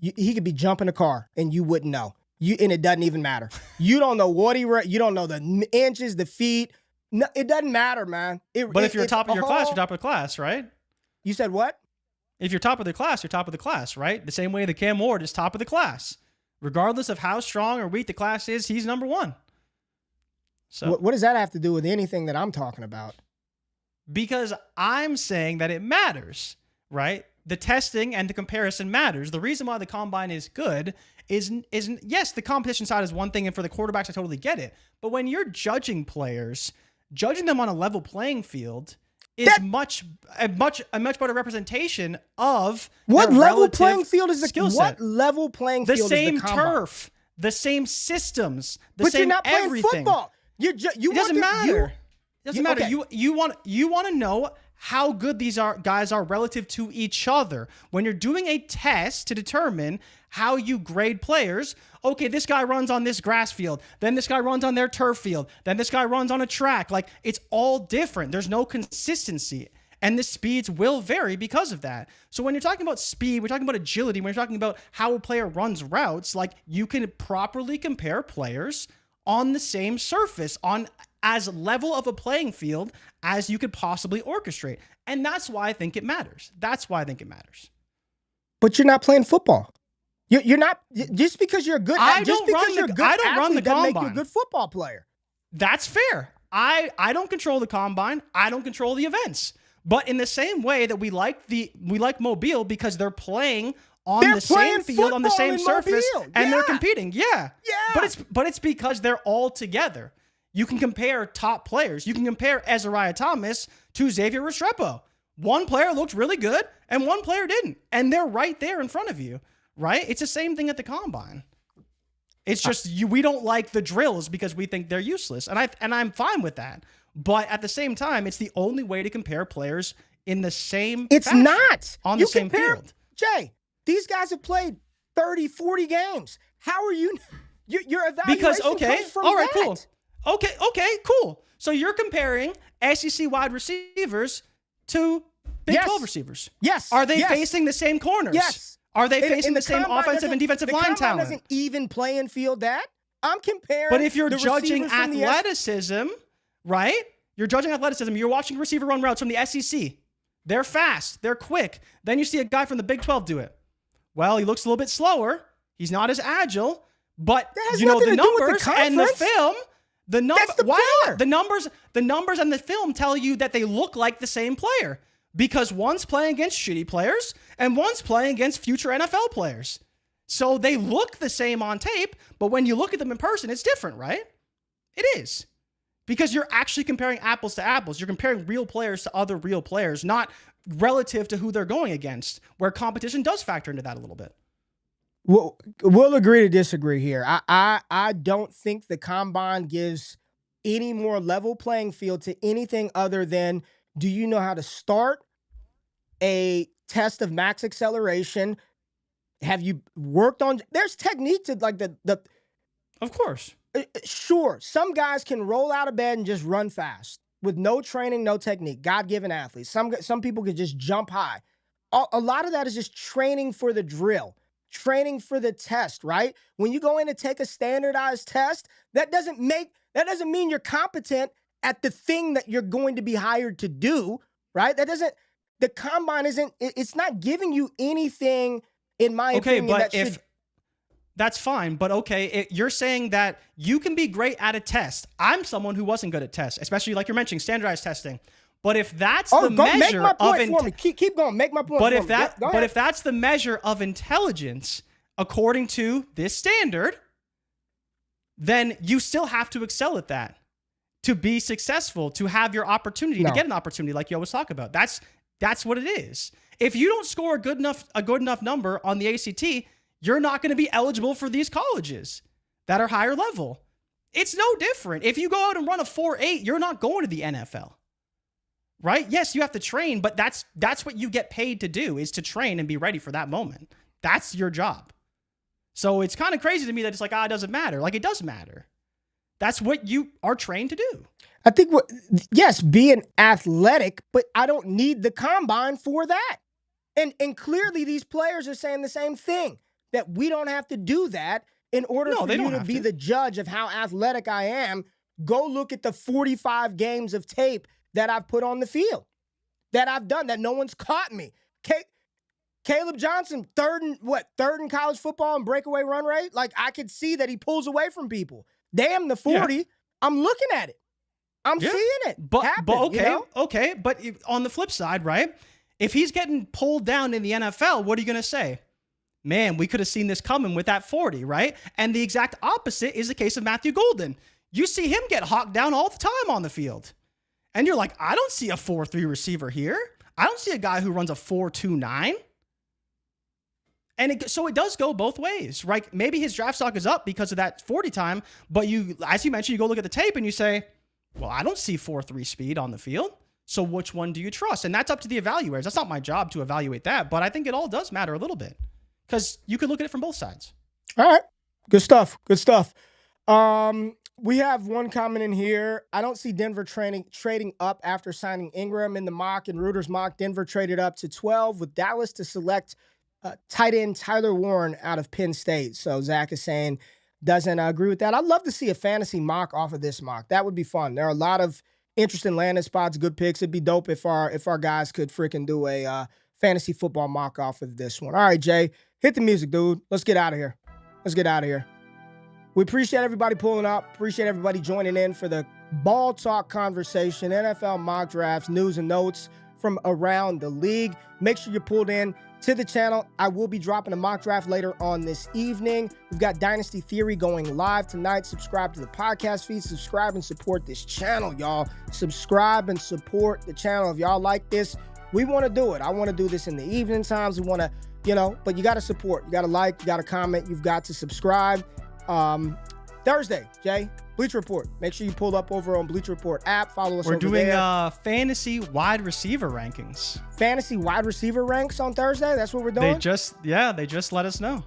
S1: He could be jumping a car, and you wouldn't know. And it doesn't even matter. You don't know what you don't know the inches, the feet. No, it doesn't matter, man.
S2: But if you're top of your class, you're top of the class, right?
S1: You said what?
S2: If you're top of the class, you're top of the class, right? The same way that Cam Ward is top of the class. Regardless of how strong or weak the class is, he's number 1. So
S1: what does that have to do with anything that I'm talking about?
S2: Because I'm saying that it matters, right? The testing and the comparison matters. The reason why the combine is good isn't yes, the competition side is one thing, and for the quarterbacks, I totally get it. But when you're judging players, judging them on a level playing field is a much better representation of
S1: what level playing field is the
S2: skill set.
S1: What level playing field is the
S2: same
S1: combine?
S2: Turf, the same systems, the
S1: but
S2: same
S1: you're not playing
S2: everything.
S1: Football. It
S2: doesn't matter. It doesn't matter.
S1: Okay.
S2: You want to know how good these guys are relative to each other. When you're doing a test to determine how you grade players, okay, this guy runs on this grass field, then this guy runs on their turf field, then this guy runs on a track. Like, it's all different. There's no consistency. And the speeds will vary because of that. So when you're talking about speed, we're talking about agility, when you're talking about how a player runs routes, like, you can properly compare players on the same surface, on as level of a playing field as you could possibly orchestrate. And that's why I think it matters.
S1: But you're not playing football. You're not, just because you're good.
S2: I don't run the combine.
S1: Make you a good football player.
S2: That's fair. I don't control the combine. I don't control the events. But in the same way that we like Mobile because they're playing on the same field, on the same surface, and they're competing. Yeah. But it's because they're all together. You can compare top players. You can compare Azariah Thomas to Xavier Restrepo. One player looked really good and one player didn't. And they're right there in front of you, right? It's the same thing at the combine. It's just we don't like the drills because we think they're useless. And I'm fine with that. But at the same time, it's the only way to compare players in the same fashion,
S1: not.
S2: On the same field.
S1: Jay, these guys have played 30, 40 games. How are you? Your evaluation
S2: because, okay,
S1: comes from
S2: all right,
S1: that.
S2: cool. Okay, cool. So you're comparing SEC wide receivers to Big 12 receivers.
S1: Yes.
S2: Are they facing the same corners?
S1: Yes.
S2: Are they facing the same offensive and defensive line talent?
S1: The combine doesn't even play and field that. I'm comparing.
S2: But if you're
S1: the
S2: judging
S1: receivers from
S2: athleticism, right? You're judging athleticism. You're watching receiver run routes from the SEC. They're fast. They're quick. Then you see a guy from the Big 12 do it. Well, he looks a little bit slower. He's not as agile. But you know the numbers and the film. The numbers and the film tell you that they look like the same player because one's playing against shitty players and one's playing against future NFL players. So they look the same on tape, but when you look at them in person, it's different, right? It is. Because you're actually comparing apples to apples. You're comparing real players to other real players, not relative to who they're going against, where competition does factor into that a little bit.
S1: Well, we'll agree to disagree here. I don't think the combine gives any more level playing field to anything other than, do you know how to start a test of max acceleration? Have you worked on? There's technique to like the.
S2: Of course.
S1: Sure, some guys can roll out of bed and just run fast with no training, no technique. God-given athletes. Some people can just jump high. A lot of that is just training for the drill. Training for the test, right? When you go in and take a standardized test, that doesn't mean you're competent at the thing that you're going to be hired to do, right? The combine it's not giving you anything, in my opinion.
S2: Okay, but that's fine, but okay, you're saying that you can be great at a test. I'm someone who wasn't good at tests, especially like you're mentioning standardized testing. But if that's the measure of
S1: keep going, make my point.
S2: But if that's the measure of intelligence according to this standard, then you still have to excel at that to be successful, to have your opportunity, to get an opportunity, like you always talk about. That's what it is. If you don't score a good enough number on the ACT, you're not going to be eligible for these colleges that are higher level. It's no different. If you go out and run a 4.8, you're not going to the NFL. Right? Yes, you have to train, but that's what you get paid to do, is to train and be ready for that moment. That's your job. So it's kind of crazy to me that it's like, it doesn't matter. Like, it does matter. That's what you are trained to do.
S1: I think, yes, being athletic, but I don't need the combine for that. And clearly these players are saying the same thing, that we don't have to do that in order for you to be the judge of how athletic I am. Go look at the 45 games of tape that I've put on the field, that I've done, that no one's caught me. Caleb Johnson, third in college football in breakaway run rate? Like, I could see that he pulls away from people. Damn the 40. Yeah. I'm looking at it. I'm seeing it happen.
S2: But okay,
S1: you know?
S2: Okay. But on the flip side, right? If he's getting pulled down in the NFL, what are you going to say? Man, we could have seen this coming with that 40, right? And the exact opposite is the case of Matthew Golden. You see him get hawked down all the time on the field. And you're like, I don't see a 4.3 receiver here. I don't see a guy who runs a 4.29. And so it does go both ways, right? Maybe his draft stock is up because of that 40 time, but as you mentioned, you go look at the tape and you say, well, I don't see 4.3 speed on the field. So which one do you trust? And that's up to the evaluators. That's not my job to evaluate that, but I think it all does matter a little bit because you could look at it from both sides.
S1: All right. Good stuff. We have one comment in here. I don't see Denver trading up after signing Ingram in the mock and Reuter's mock. Denver traded up to 12 with Dallas to select tight end Tyler Warren out of Penn State. So Zach is saying doesn't agree with that. I'd love to see a fantasy mock off of this mock. That would be fun. There are a lot of interesting landing spots, good picks. It'd be dope if our guys could freaking do a fantasy football mock off of this one. All right, Jay, hit the music, dude. Let's get out of here. We appreciate everybody pulling up. Appreciate everybody joining in for the ball talk conversation, NFL mock drafts, news and notes from around the league. Make sure you're pulled in to the channel. I will be dropping a mock draft later on this evening. We've got Dynasty Theory going live tonight. Subscribe to the podcast feed. Subscribe and support this channel, y'all. Subscribe and support the channel. If y'all like this, We want to do it. I want to do this in the evening times. We want to, but you got to support. You got to like, you got to comment. You've got to subscribe. Thursday, Jay, Bleacher Report. Make sure you pull up over on Bleacher Report app. Follow us over there.
S2: We're doing fantasy wide receiver rankings.
S1: Fantasy wide receiver ranks on Thursday? That's what we're doing?
S2: They just let us know.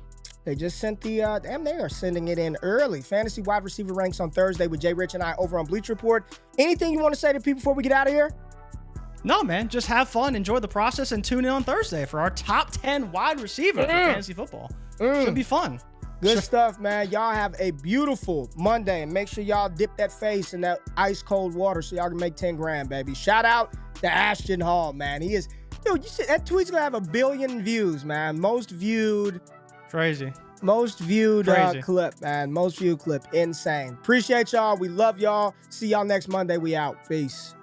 S1: They just sent the, damn, they are sending it in early. Fantasy wide receiver ranks on Thursday with JRich and I over on Bleacher Report. Anything you want to say to people before we get out of here?
S2: No, man. Just have fun, enjoy the process, and tune in on Thursday for our top 10 wide receivers for fantasy football. Should be fun.
S1: Good stuff, man. Y'all have a beautiful Monday, and make sure y'all dip that face in that ice cold water so y'all can make 10 grand, baby. Shout out to Ashton Hall, man. He is, dude, you see, that tweet's gonna have 1 billion views, man. Most viewed
S2: clip,
S1: man. Most viewed clip. Insane. Appreciate y'all. We love y'all. See y'all next Monday. We out. Peace.